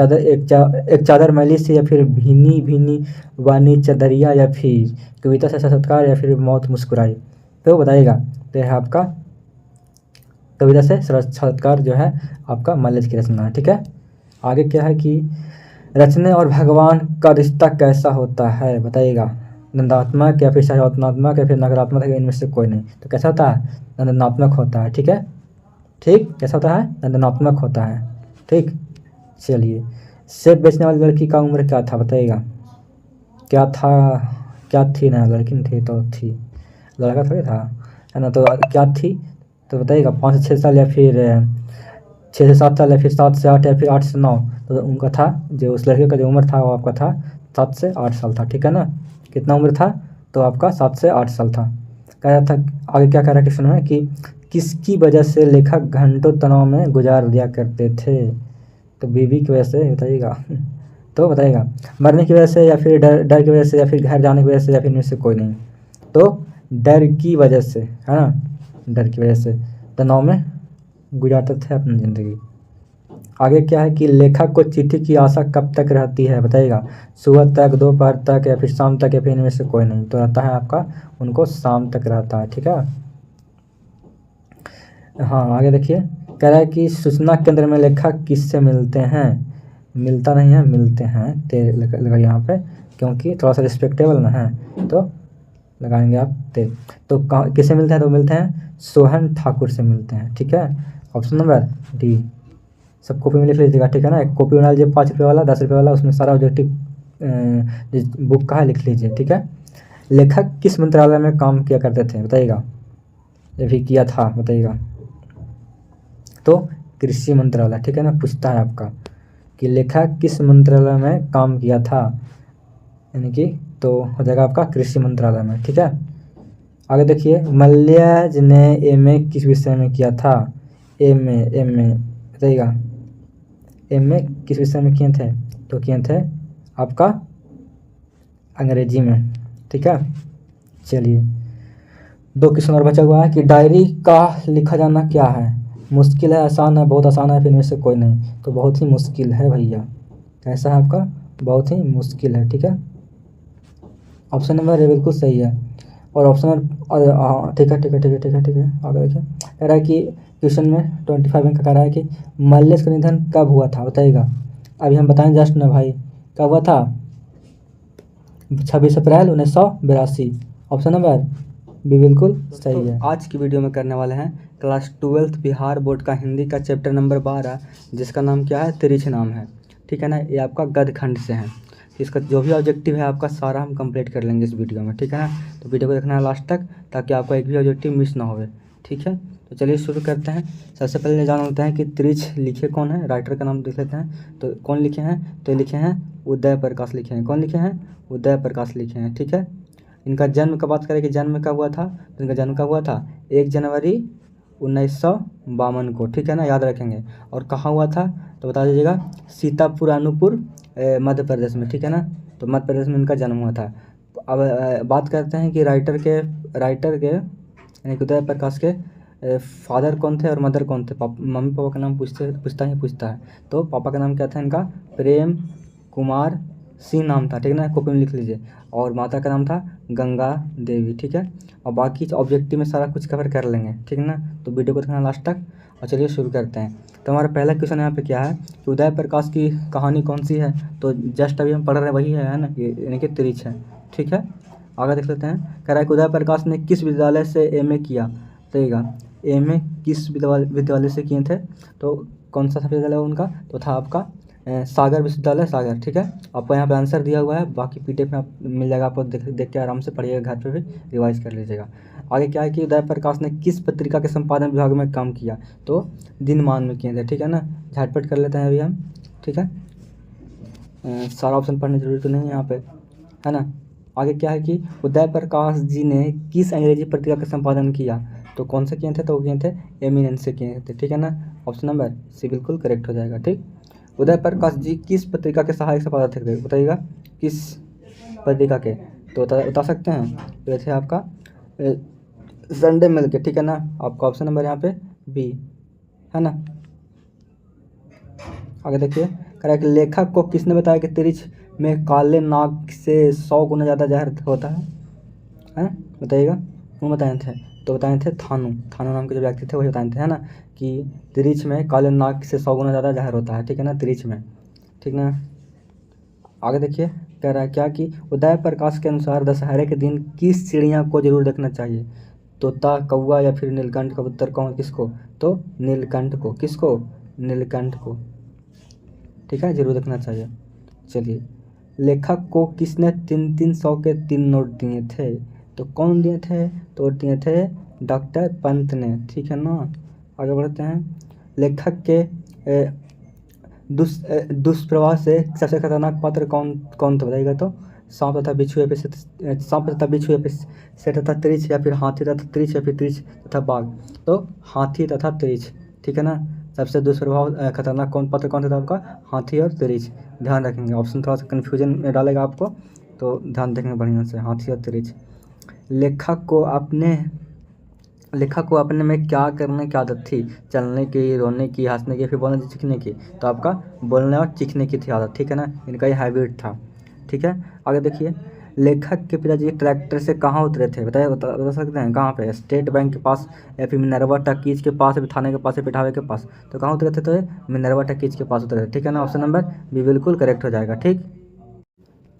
चादर मैली से या फिर भीनी भीनी वानी चदरिया या फिर कविता से साक्षात्कार या फिर मौत मुस्कुराई। तो बताइएगा? तो यह आपका कविता से साक्षात्कार जो है आपका मल्ल्याच की रचना है। ठीक है, आगे क्या है कि रचने और भगवान का रिश्ता कैसा होता है बताइएगा? नंदात्मक या फिर सकारात्मक या फिर नकारात्मक है, इनमें से कोई नहीं। तो कैसा होता है? नंदनात्मक होता है। ठीक है, ठीक, कैसा होता है? नंदनात्मक होता है। ठीक, चलिए सेब बेचने वाली लड़की का उम्र क्या था बताइएगा? क्या था? क्या थी ना, लड़की नहीं थी तो थी, लड़का थोड़ी था, है ना, तो क्या थी? तो बताइएगा 5 से 6 साल या फिर 6 से 7 साल या फिर 7 से 8 या फिर 8 से 9। तो उनका था, जो उस लड़के का जो उम्र था वो आपका था 7 से 8 साल था। ठीक है ना, कितना उम्र था? तो आपका 7 से 8 साल था। कह रहा था आगे क्या कह रहा है क्वेश्चन में कि किसकी वजह से लेखक घंटों तनाव में गुजार दिया करते थे? तो बीवी की वजह से बताइएगा? तो बताइएगा मरने की वजह से या फिर डर की वजह से या फिर घर जाने की वजह से या फिर इनमें से कोई नहीं। तो डर की वजह से, है ना, डर की वजह से तनाव में गुजारते थे अपनी ज़िंदगी। आगे क्या है कि लेखक को चिट्ठी की आशा कब तक रहती है बताइएगा, सुबह तक, दोपहर तक, या फिर शाम तक, या फिर इनमें से कोई नहीं। तो रहता है आपका उनको शाम तक रहता है, ठीक है। हाँ आगे देखिए, कह रहा है कि सूचना केंद्र में लेखक किससे मिलते हैं, मिलता नहीं है, मिलते हैं ते लगा यहाँ पे, क्योंकि थोड़ा सा रिस्पेक्टेबल ना है तो लगाएंगे आप ते। तो कहाँ किससे मिलते हैं, तो मिलते हैं सोहन ठाकुर से मिलते हैं, ठीक है। ऑप्शन नंबर डी, सब कॉपी में लिख लीजिएगा, ठीक है ना। एक कॉपी बना लीजिए 5 रुपये वाला, 10 रुपये वाला, उसमें सारा ऑब्जेक्टिव बुक का है लिख लीजिए, ठीक है। लेखक किस मंत्रालय में काम किया करते थे बताइएगा, ये भी किया था बताइएगा, तो कृषि मंत्रालय, ठीक है ना। पूछता है आपका कि लेखक किस मंत्रालय में काम किया था, यानी कि तो हो जाएगा आपका कृषि मंत्रालय में, ठीक है। आगे देखिए, मल्यज ने एमए किस विषय में किया था, एमए बताइएगा, एमए किस विषय में किए थे, तो किए थे आपका अंग्रेजी में, ठीक है। चलिए 2 क्वेश्चन और बचा हुआ है कि डायरी का लिखा जाना क्या है, मुश्किल है, आसान है, बहुत आसान है, फिर इनमें से कोई नहीं। तो बहुत ही मुश्किल है भैया, कैसा है आपका, बहुत ही मुश्किल है, ठीक है। ऑप्शन नंबर ए बिल्कुल सही है। और ऑप्शन ठीक है ठीक है ठीक है ठीक है ठीक है। आगे देखिए, कह रहा है कि क्वेश्चन में 25 में कह रहा है कि मल्लेश का निधन कब हुआ था बताइएगा। अभी हम बताएं जस्ट ना भाई, कब हुआ था, 26 अप्रैल 1982। ऑप्शन नंबर बी बिल्कुल सही है। आज की वीडियो में करने वाले हैं क्लास 12th बिहार बोर्ड का हिंदी का चैप्टर नंबर 12, जिसका नाम क्या है, तिरिछ नाम है, ठीक है ना। ये आपका गद्य खंड से है, इसका जो भी ऑब्जेक्टिव है आपका सारा हम कंप्लीट कर लेंगे इस वीडियो में, ठीक है ना। तो वीडियो को देखना है लास्ट तक, ताकि आपका एक भी ऑब्जेक्टिव मिस ना होवे, ठीक है। तो चलिए शुरू करते हैं। सबसे पहले जान लेते हैं कि तिरिछ लिखे कौन है, राइटर का नाम देख लेते हैं। तो कौन लिखे हैं, तो लिखे हैं उदय प्रकाश लिखे हैं। कौन लिखे हैं, उदय प्रकाश लिखे हैं, ठीक है। इनका जन्म का बात करें कि जन्म कब हुआ था, तो इनका जन्म कब हुआ था, 1 जनवरी 1952 को, ठीक है ना, याद रखेंगे। और कहाँ हुआ था, तो बता दीजिएगा, सीतापुर अनूपपुर मध्य प्रदेश में, ठीक है ना। तो मध्य प्रदेश में इनका जन्म हुआ था। अब बात करते हैं कि राइटर के यानी कि उदय प्रकाश के फादर कौन थे और मदर कौन थे। मम्मी पापा का नाम पूछता है। तो पापा का नाम क्या था इनका, प्रेम कुमार सिंह नाम था, ठीक है ना, कॉपी में लिख लीजिए। और माता का नाम था गंगा देवी, ठीक है। और बाकी ऑब्जेक्टिव में सारा कुछ कवर कर लेंगे, ठीक है ना। तो वीडियो को देखना लास्ट तक। और चलिए शुरू करते हैं। तो हमारा पहला क्वेश्चन यहाँ पे क्या है कि उदय प्रकाश की कहानी कौन सी है, तो जस्ट अभी हम पढ़ रहे हैं वही है ना, यानी कि तिरिछ है, ठीक है। आगे देख लेते हैं। कह रहा है कि उदय प्रकाश ने किस विद्यालय से एमए किया, देखिएगा एमए किस विद्यालय से किए थे, तो कौन सा विद्यालय उनका, तो था आपका सागर विश्वविद्यालय सागर, ठीक है। आपको यहाँ पे आंसर दिया हुआ है, बाकी पीडीएफ में आप मिल जाएगा, आपको देख के आराम से पढ़िएगा, घर पे भी रिवाइज कर लीजिएगा। आगे क्या है कि उदय प्रकाश ने किस पत्रिका के संपादन विभाग में काम किया, तो दिनमान में किए थे, ठीक है ना। झटपट कर लेते हैं अभी हम, ठीक है। सारा ऑप्शन पढ़ने की जरूरत तो नहीं है यहाँ पे, है ना। आगे क्या है कि उदय प्रकाश जी ने किस अंग्रेजी पत्रिका का संपादन किया, तो कौन से किए थे, तो किए थे एमिनेंस से किए थे, ठीक है ना। ऑप्शन नंबर सी बिल्कुल करेक्ट हो जाएगा, ठीक। उदय प्रकाश जी किस पत्रिका के सहायक संपादक थे बताइएगा, किस पत्रिका के, तो बता सकते हैं। तो ये थे आपका संडे मिल के, ठीक है ना। आपका ऑप्शन नंबर यहाँ पे बी है ना। आगे देखिए, कह रहा है कि लेखक को किसने बताया कि तिरिछ में काले नाग से 100 गुना ज़्यादा जहर होता है बताइएगा। कौन बताए थे, तो बताए थे थानू नाम के जो व्यक्ति थे वही बताए थे, है ना, कि तिरिछ में काले नाग से 100 गुना ज़्यादा जहर होता है, ठीक है ना, तिरिछ में, ठीक ना। आगे देखिए, कह रहा है क्या कि उदय प्रकाश के अनुसार दशहरे के दिन किस चिड़िया को जरूर देखना चाहिए, तोता, कौवा या फिर नीलकंठ, कबूतर, कौन किसको, तो नीलकंठ को, किसको, नीलकंठ को, ठीक है, जरूर देखना चाहिए। चलिए, लेखक को किसने 300 के 3 नोट दिए थे, तो कौन दिए थे, तो दिए थे डॉक्टर पंत ने, ठीक है ना। आगे बढ़ते हैं। लेखक के दुष्प्रभाव से सबसे खतरनाक पात्र कौन था बताइएगा, तो सांप तथा बिच्छू से तथा तिरिछ, या फिर हाथी तथा तिरिछ, या फिर तिरिछ तथा बाघ, तो हाथी तथा तिरिछ, ठीक है ना। सबसे दुष्प्रभाव खतरनाक पात्र कौन था आपका, हाथी और तिरिछ, ध्यान रखेंगे। ऑप्शन थोड़ा सा कन्फ्यूजन में डालेगा आपको, तो ध्यान देखेंगे बढ़िया से, हाथी और तिरिछ। लेखक को अपने लेखक को अपने में क्या करने की आदत थी? चलने की, रोने की, हंसने की, फिर बोलने की, चीखने की। तो आपका बोलने और चीखने की थी आदत, ठीक है ना, इनका ये हैबिट था। ठीक है, आगे देखिए, लेखक के पिताजी ट्रैक्टर से कहाँ उतरे थे? बताइए, बता सकते हैं कहाँ पे? स्टेट बैंक के पास, या फिर मिनर्वा टकीज के पास, या फिर थाने के पास, या पिठावे के पास? तो कहाँ उतरे थे? तो ये मिनर्वा टकीज के पास उतरे थे, ठीक है ना, ऑप्शन नंबर बी बिल्कुल करेक्ट हो जाएगा। ठीक,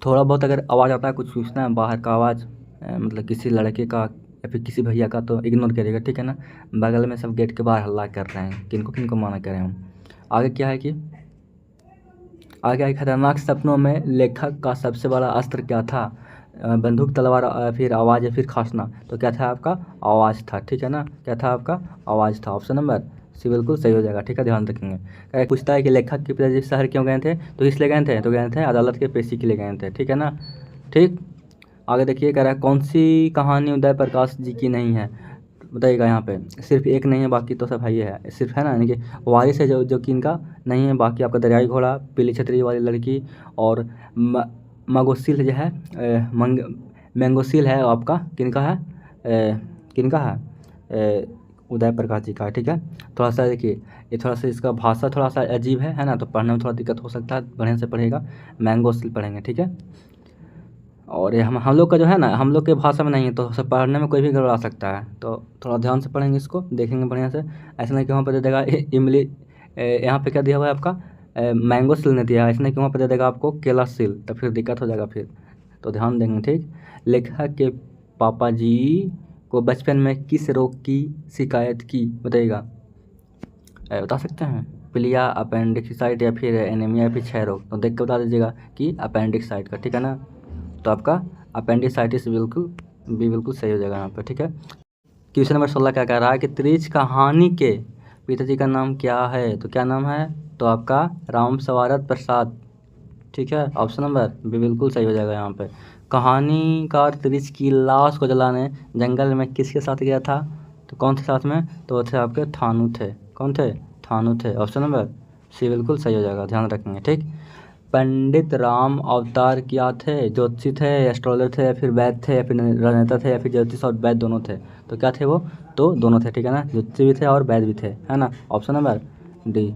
थोड़ा बहुत अगर आवाज़ आता है, कुछ पूछना है बाहर का आवाज़, मतलब किसी लड़के का या फिर किसी भैया का, तो इग्नोर करिएगा, ठीक है ना। बगल में सब गेट के बाहर हल्ला कर रहे हैं, किनको किनको माना कर रहे हैं हम। आगे क्या है कि आगे खतरनाक सपनों में लेखक का सबसे बड़ा अस्त्र क्या था? बंदूक, तलवार, फिर आवाज़, या फिर खांसना? तो क्या था आपका? आवाज़ था, ठीक है ना, क्या था आपका? आवाज़ था, ऑप्शन नंबर सी बिल्कुल सही हो जाएगा। ठीक है, ध्यान रखेंगे। पूछता है कि लेखक के पिताजी शहर क्यों गए थे? तो इसलिए गए थे, तो गए थे अदालत के पेशी के लिए गए थे, ठीक है ना। ठीक, आगे देखिए, कह रहा है कौन सी कहानी उदय प्रकाश जी की नहीं है? बताइएगा, यहाँ पे सिर्फ एक नहीं है, बाकी तो सब है ही है, सिर्फ है ना, यानी कि वारिस है जो कि इनका नहीं है, बाकी आपका दरियाई घोड़ा, पीली छतरी वाली लड़की, और मगोसील जो है, मैंगोसील है आपका किनका है? किनका है? उदय प्रकाश जी का, ठीक है। थोड़ा सा देखिए, ये थोड़ा सा इसका भाषा थोड़ा सा अजीब है ना, तो पढ़ने में थोड़ा दिक्कत हो सकता है, बढ़िया से पढ़ेगा, मैंगोसील पढ़ेंगे, ठीक है। और ये हम लोग का जो है ना, हम लोग के भाषा में नहीं है, तो सब पढ़ने में कोई भी गड़बड़ा सकता है, तो थोड़ा ध्यान से पढ़ेंगे, इसको देखेंगे बढ़िया से। ऐसा नहीं कि वहाँ पर दे देगा इमली, यहाँ पे क्या दिया हुआ है आपका? मैंगो सिल ने दिया है, ऐसा नहीं कि वहाँ पर दे देगा आपको केला सिल, तो फिर दिक्कत हो जाएगा फिर, तो ध्यान देंगे। ठीक, लेखक के पापा जी को बचपन में किस रोग की शिकायत की? बताइएगा, बता सकते हैं? पीलिया, अपेंडिक्साइट, या फिर एनीमिया, या फिर क्षय रोग? तो देख के बता दीजिएगा कि अपेंडिक्साइट का, ठीक है ना। तो आपका अपेंडिसाइटिस बिल्कुल बी बिल्कुल सही हो जाएगा यहाँ पर, ठीक है। क्वेश्चन नंबर 16 क्या कह रहा है कि त्रिच कहानी के पिताजी का नाम क्या है? तो क्या नाम है? तो आपका राम सवारत प्रसाद, ठीक है, ऑप्शन नंबर बी बिल्कुल सही हो जाएगा यहाँ पे। कहानीकार त्रिच की लाश को जलाने जंगल में किसके साथ गया था? तो कौन थे साथ में? तो थे आपके थानू थे, कौन थे? थानू थे, ऑप्शन नंबर सी बिल्कुल सही हो जाएगा, ध्यान रखेंगे। ठीक, पंडित राम अवतार क्या थे? ज्योतिषी थे, एस्ट्रोलॉजर थे, या फिर वैद्य थे, या फिर राजनेता थे, या फिर ज्योतिष और वैद्य दोनों थे? तो क्या थे वो? तो दोनों थे, ठीक है ना, ज्योतिषी भी थे और वैद्य भी थे, है ना, ऑप्शन नंबर डी।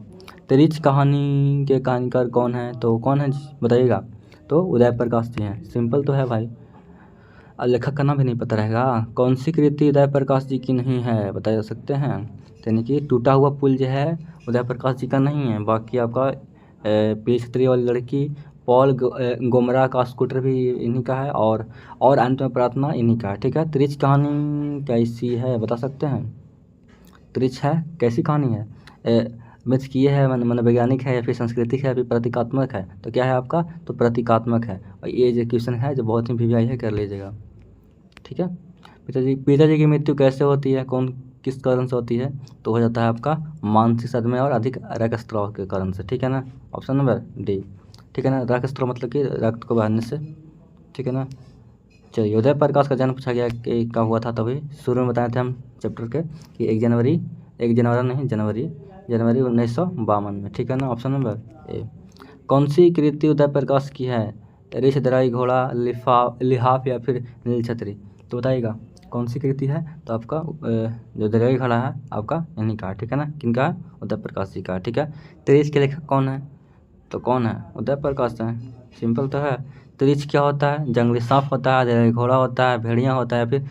त्रिच कहानी के कहानीकार कौन है? तो कौन है बताइएगा? तो उदय प्रकाश जी हैं, सिंपल तो है भाई। लेखक का नाम भी नहीं पता रहेगा? कौन सी कृति उदय प्रकाश जी की नहीं है, बता सकते हैं? यानी कि टूटा हुआ पुल जो है उदय प्रकाश जी का नहीं है, बाकी आपका पीली छतरी वाली लड़की, पॉल गोमरा का स्कूटर भी इन्हीं का है, और अंत में प्रार्थना इन्हीं का है, ठीक है। त्रिच कहानी कैसी है, बता सकते हैं? त्रिच है, कैसी कहानी है? मिथ की है, मनोवैज्ञानिक है, या फिर सांस्कृतिक है, या फिर प्रतीकात्मक है? तो क्या है आपका? तो प्रतीकात्मक है। और ये जो क्वेश्चन है जो बहुत ही वीवीआई है, कर लीजिएगा, ठीक है। पिताजी की मृत्यु कैसे होती है, कौन किस कारण से होती है? तो हो जाता है आपका मानसिक सदमे और अधिक रक्तस्राव के कारण से, ठीक है ना, ऑप्शन नंबर डी, ठीक है ना। रक्तस्राव मतलब कि रक्त को बहाने से, ठीक है ना। चलिए, उदय प्रकाश का जन्म पूछा गया कि कब हुआ था? तभी शुरू में बताए थे हम चैप्टर के कि 1 जनवरी नहीं, जनवरी 1952 में, ठीक है ना, ऑप्शन नंबर ए। कौन सी कृति उदय प्रकाश की है? ऋष, दराई घोड़ा, लिहाफ, या फिर नील छतरी? तो बताइएगा कौन सी कृति है? तो आपका जो दरियाई घोड़ा है आपका इन्हीं का, ठीक है ना, किनका है? उदय प्रकाश जी का, ठीक है। त्रिश के लेखक कौन है? तो कौन है? उदय प्रकाश है, सिंपल तो है। त्रिच क्या होता है? जंगली सांप होता है, दरियाई घोड़ा होता है, भेड़िया होता है, फिर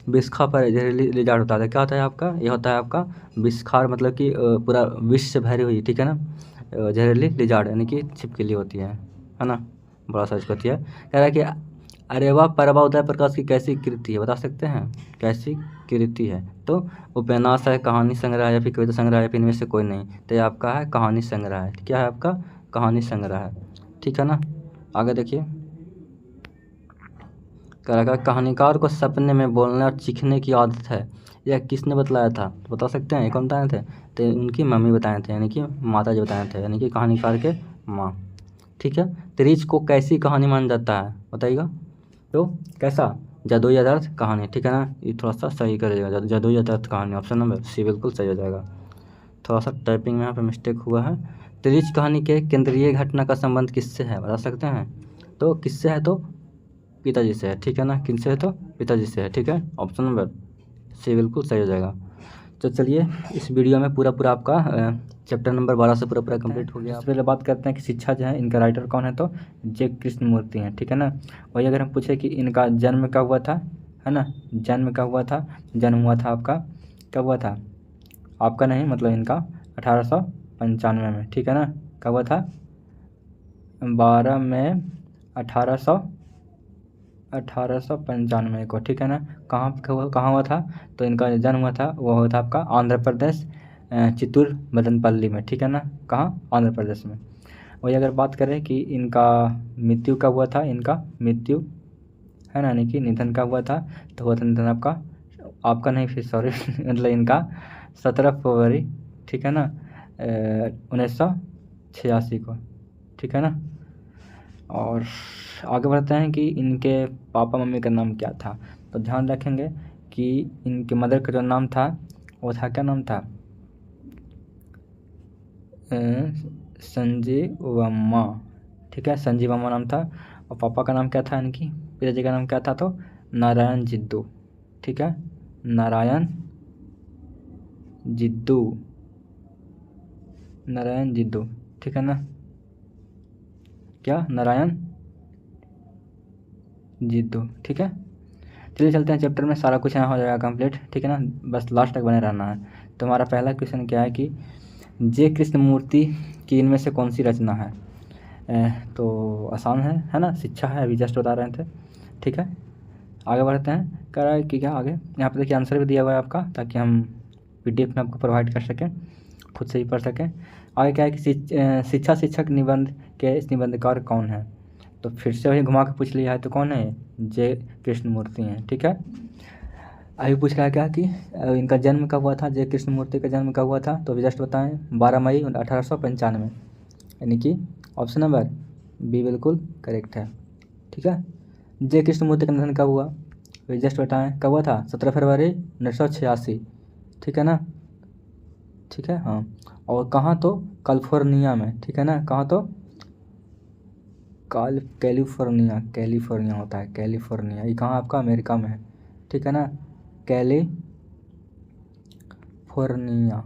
बिस्खा पर जहरीली लिजार्ड होता है। क्या होता है आपका? ये होता है आपका बिस्खार, मतलब कि पूरा विष से भरी हुई, ठीक है ना, जहरीली लिजार्ड, यानी कि छिपकली होती है ना, बड़ा साइज होती है। कह रहा है कि अरेवा परवा उदय प्रकाश की कैसी कृति है, बता सकते हैं? कैसी कृति है? तो उपन्यास है, कहानी संग्रह है, या फिर कविता संग्रह है, या फिर इनमें से कोई नहीं? तो ये आपका है कहानी संग्रह है। क्या है आपका? कहानी संग्रह है, ठीक है ना। आगे देखिए, कह रहा है कहानीकार को सपने में बोलने और चीखने की आदत है, यह किसने बतलाया था? तो बता सकते हैं? ये कौन बताए थे? तो उनकी मम्मी बताए थे, यानी कि माता जी बताए थे, यानी कि कहानीकार के माँ, ठीक है। त्रिच को कैसी कहानी माना जाता है? बताइएगा, तो कैसा? जादुई यथार्थ कहानी, ठीक है ना, ये थोड़ा सा सही करिएगा, जादुई यथार्थ कहानी, ऑप्शन नंबर सी बिल्कुल सही हो जाएगा। थोड़ा सा टाइपिंग में यहाँ पे मिस्टेक हुआ है। त्रिच कहानी के केंद्रीय घटना का संबंध किससे है, बता सकते हैं? तो किससे है? तो पिताजी से है, ठीक है ना, किनसे है? तो पिताजी से है, ठीक है, ऑप्शन नंबर सी बिल्कुल सही हो जाएगा। तो चलिए इस वीडियो में पूरा आपका चैप्टर नंबर 12 से पूरा कंप्लीट हो गया। सबसे पहले बात करते हैं कि शिक्षा जो है इनका राइटर कौन है, तो जे कृष्णमूर्ति हैं, ठीक है ना। वही अगर हम पूछे कि इनका जन्म कब हुआ था, है ना, जन्म कब हुआ था, जन्म हुआ था आपका कब हुआ था, आपका नहीं मतलब इनका 1895 में, ठीक है ना। कब हुआ था, 12 मई 1895 को, ठीक है ना। कहाँ हुआ था, तो इनका जन्म हुआ था वो हुआ था आपका आंध्र प्रदेश चित्तूर मदनपल्ली में, ठीक है ना। कहाँ, आंध्र प्रदेश में। वही अगर बात करें कि इनका मृत्यु कब हुआ था, इनका मृत्यु है ना, यानी कि निधन कब हुआ था, तो हुआ था निधन आपका नहीं, फिर सॉरी मतलब इनका 17 फरवरी, ठीक है ना, 1986 को, ठीक है ना। और आगे बढ़ते हैं कि इनके पापा मम्मी का नाम क्या था। तो ध्यान रखेंगे कि इनके मदर का जो नाम था वो था, क्या नाम था, संजीवम्मा, ठीक है, संजीवम्मा नाम था। और पापा का नाम क्या था, इनकी पिताजी का नाम क्या था, तो नारायण जिद्दू, ठीक है, नारायण जिद्दू, नारायण जिद्दू, ठीक है ना, क्या, नारायण जिद्दू, ठीक है। चलिए चलते हैं चैप्टर में, सारा कुछ यहाँ हो जाएगा कंप्लीट, ठीक है ना, बस लास्ट तक बने रहना है। तो हमारा पहला क्वेश्चन क्या है कि जे कृष्णमूर्ति की इनमें से कौन सी रचना है। तो आसान है ना, शिक्षा है, अभी जस्ट बता रहे थे, ठीक है। आगे बढ़ते हैं, कह रहा है कि क्या आगे, यहाँ पे देखिए आंसर भी दिया हुआ है आपका, ताकि हम PDF में आपको प्रोवाइड कर सकें, खुद से ही पढ़ सकें। आगे क्या है कि शिक्षा शिक्षक निबंध के इस निबंधकार कौन है। तो फिर से वही घुमा के पूछ लिया है, तो कौन है, जे कृष्णमूर्ति हैं, ठीक है। अभी पूछ रहा है क्या कि इनका जन्म कब हुआ था, जे कृष्णमूर्ति का जन्म कब हुआ था, तो अभी जस्ट बताएं 12 मई 1895, यानी कि ऑप्शन नंबर बी बिल्कुल करेक्ट है, ठीक है। जे कृष्णमूर्ति का निधन कब हुआ, अभी जस्ट बताएं कब हुआ था, 17 फरवरी 1986, ठीक है ना, ठीक है, हाँ। और कहाँ, तो कैलिफोर्निया में, ठीक है ना, कहाँ, तो कैलिफोर्निया होता है, कैलिफोर्निया, ये कहाँ आपका, अमेरिका में है, ठीक है ना, कैलिफोर्निया,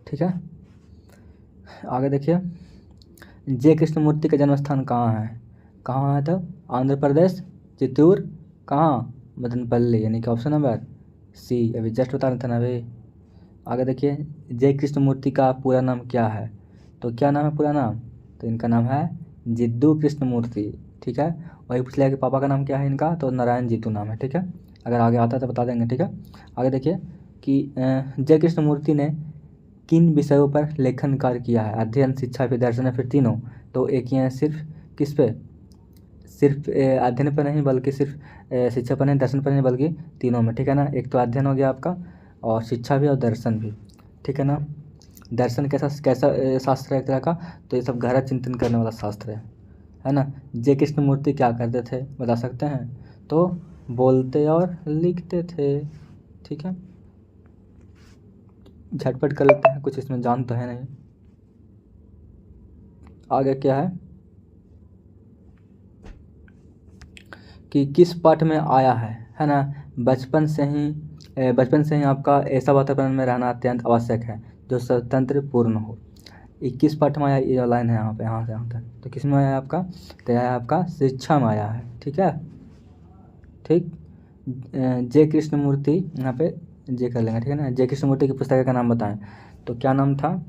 ठीक है। आगे देखिए, जे कृष्णमूर्ति का जन्म स्थान कहाँ है, कहाँ है, तो आंध्र प्रदेश चित्तूर, कहाँ, मदनपल्ली, यानी कि ऑप्शन नंबर सी, अभी जस्ट बता रहे थे ना अभी। आगे देखिए, जे कृष्णमूर्ति का पूरा नाम क्या है, तो क्या नाम है पूरा नाम, तो इनका नाम है जिद्दू कृष्णमूर्ति, ठीक है। वही पूछ लिया कि पापा का नाम क्या है इनका, तो नारायण जिद्दू नाम है, ठीक है। अगर आगे आता है तो बता देंगे, ठीक है। आगे देखिए कि जय कृष्णमूर्ति ने किन विषयों पर लेखन कार्य किया है, अध्ययन शिक्षा फिर दर्शन या फिर तीनों। तो एक ही है, सिर्फ किस पे, सिर्फ अध्ययन पर नहीं बल्कि सिर्फ शिक्षा पर नहीं, दर्शन पर नहीं, बल्कि तीनों में, ठीक है ना। एक तो अध्ययन हो गया आपका, और शिक्षा भी और दर्शन भी, ठीक है ना। दर्शन कैसा कैसा शास्त्र है एक तरह का, तो ये सब गहरा चिंतन करने वाला शास्त्र है ना। जे कृष्णमूर्ति क्या करते थे बता सकते हैं, तो बोलते और लिखते थे, ठीक है। झटपट कर लेते हैं, कुछ इसमें जान तो है नहीं। आगे क्या है कि किस पाठ में आया है ना, बचपन से ही आपका ऐसा वातावरण में रहना अत्यंत आवश्यक है जो स्वतंत्र पूर्ण हो। 21 पाठ में आया, ये लाइन है यहाँ पे, यहाँ से यहाँ तक, तो किस में आया आपका, तो आया आपका शिक्षा में आया है, ठीक है, ठीक। जे कृष्णमूर्ति, यहाँ पे जे कर लेंगे, ठीक है ना। जे कृष्णमूर्ति की पुस्तक का नाम बताएं, तो क्या नाम था,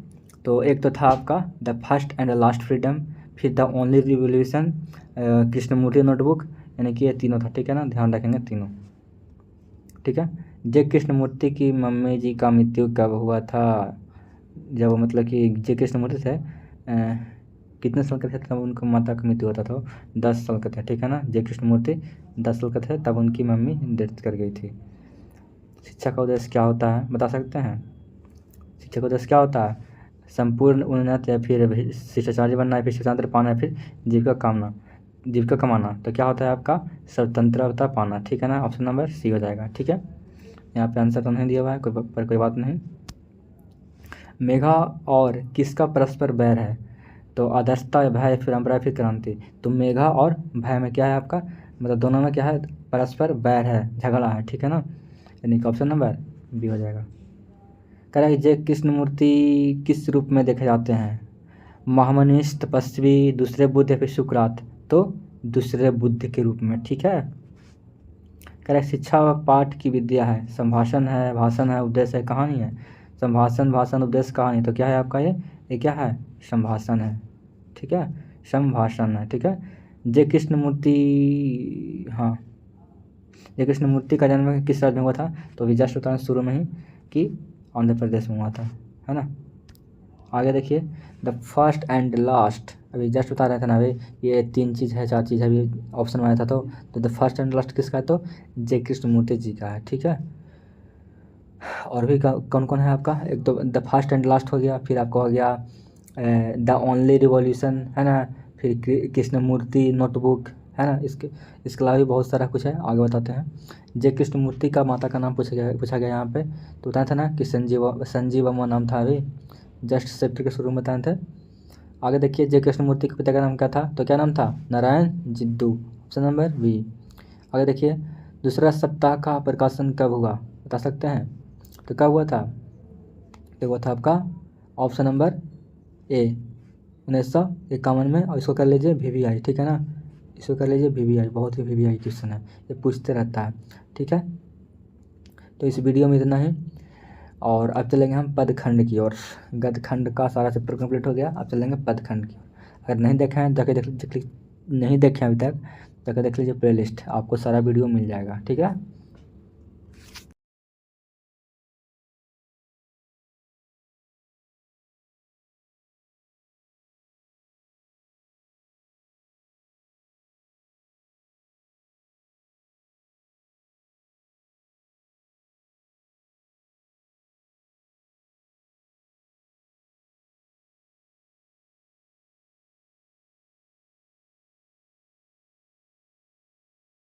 तो एक तो था आपका the first and the last freedom, फिर the only revolution, Krishnamurti notebook, यानी कि ये तीनों था, ठीक है ना, ध्यान रखेंगे तीनों, ठीक है। जे कृष्णमूर्ति की मम्मी जी का मृत्यु कब हुआ था, जब मतलब कि जे कृष्णमूर्ति थे कितने साल के थे तब उनको माता का मृत्यु होता था, 10 साल के थे, ठीक है ना। जे कृष्णमूर्ति 10 साल के थे तब उनकी मम्मी डेथ कर गई थी। शिक्षा का उद्देश्य क्या होता है बता सकते हैं, शिक्षा का उद्देश्य क्या होता है, संपूर्ण उन्नत या फिर शिष्टाचार्य बनना या फिर स्वतंत्र पाना या फिर जीविका कमाना। तो क्या होता है आपका, स्वतंत्रता पाना, ठीक है ना, ऑप्शन नंबर सी हो जाएगा, ठीक है। यहाँ पे आंसर तो नहीं दिया हुआ है, कोई बात नहीं। मेघा और किसका परस्पर बैर है, तो आदर्शता, भय, फिर परंपरा, फिर क्रांति। तो मेघा और भय में क्या है आपका, मतलब दोनों में क्या है, परस्पर बैर है, झगड़ा है, ठीक है ना। यानी कि ऑप्शन नंबर बी हो जाएगा। कह रहा है कि जय कृष्णमूर्ति किस रूप में देखे जाते हैं? महामनीष, तपस्वी, दूसरे बुद्ध या फिर सुकरात? तो दूसरे बुद्ध के रूप में। ठीक है। कह रहा है शिक्षा व पाठ की विद्या है, संभाषण है, भाषण है, उपदेश है, कहानी है। संभाषण, भाषण, उपदेश, कहानी, तो क्या है आपका ये क्या है? संभाषण है। ठीक है, संभाषण है। ठीक है। जय कृष्णमूर्ति, हाँ, जय कृष्णमूर्ति का जन्म किस राज्य में हुआ था? तो अभी जस्ट बताया शुरू में ही कि आंध्र प्रदेश में हुआ था, है ना। आगे देखिए, द फर्स्ट एंड लास्ट, अभी जस्ट बता रहे थे ना अभी, ये 3 चीज़ है, 4 चीज़ है, अभी ऑप्शन में आया था। तो द फर्स्ट एंड लास्ट किसका है? तो जय कृष्णमूर्ति जी का है। ठीक है। और भी कौन कौन है आपका? एक तो द फर्स्ट एंड लास्ट हो गया, फिर आपका हो गया द ओनली रिवॉल्यूशन, है ना, फिर कृष्णमूर्ति नोटबुक, है ना। इसके अलावा भी बहुत सारा कुछ है, आगे बताते हैं। जय कृष्णमूर्ति का माता का नाम पूछा गया यहाँ पे, तो बताया था ना कि संजीवम्मा नाम था, अभी जस्ट चैप्टर के शुरू में बताए थे। आगे देखिए, जय कृष्णमूर्ति के पिता का नाम क्या था? तो क्या नाम था? Narayan Jiddu, option number B. आगे देखिए, दूसरा सप्ताह का प्रकाशन कब हुआ? बता सकते हैं? तो कब हुआ था? तो हुआ था आपका ऑप्शन नंबर ए 1951 में। और इसको कर लीजिए VVI, ठीक है ना, इसको कर लीजिए VVI, बहुत ही VVI क्वेश्चन है, ये पूछते रहता है। ठीक है, तो इस वीडियो में इतना ही, और अब चलेंगे हम पदखंड की ओर। गदखंड का सारा चैप्टर कंप्लीट हो गया, अब चलेंगे पदखंड की ओर। अगर नहीं देखे हैं जाके नहीं देखे अभी तक, जाकर देख लीजिए प्लेलिस्ट, आपको सारा वीडियो मिल जाएगा। ठीक है।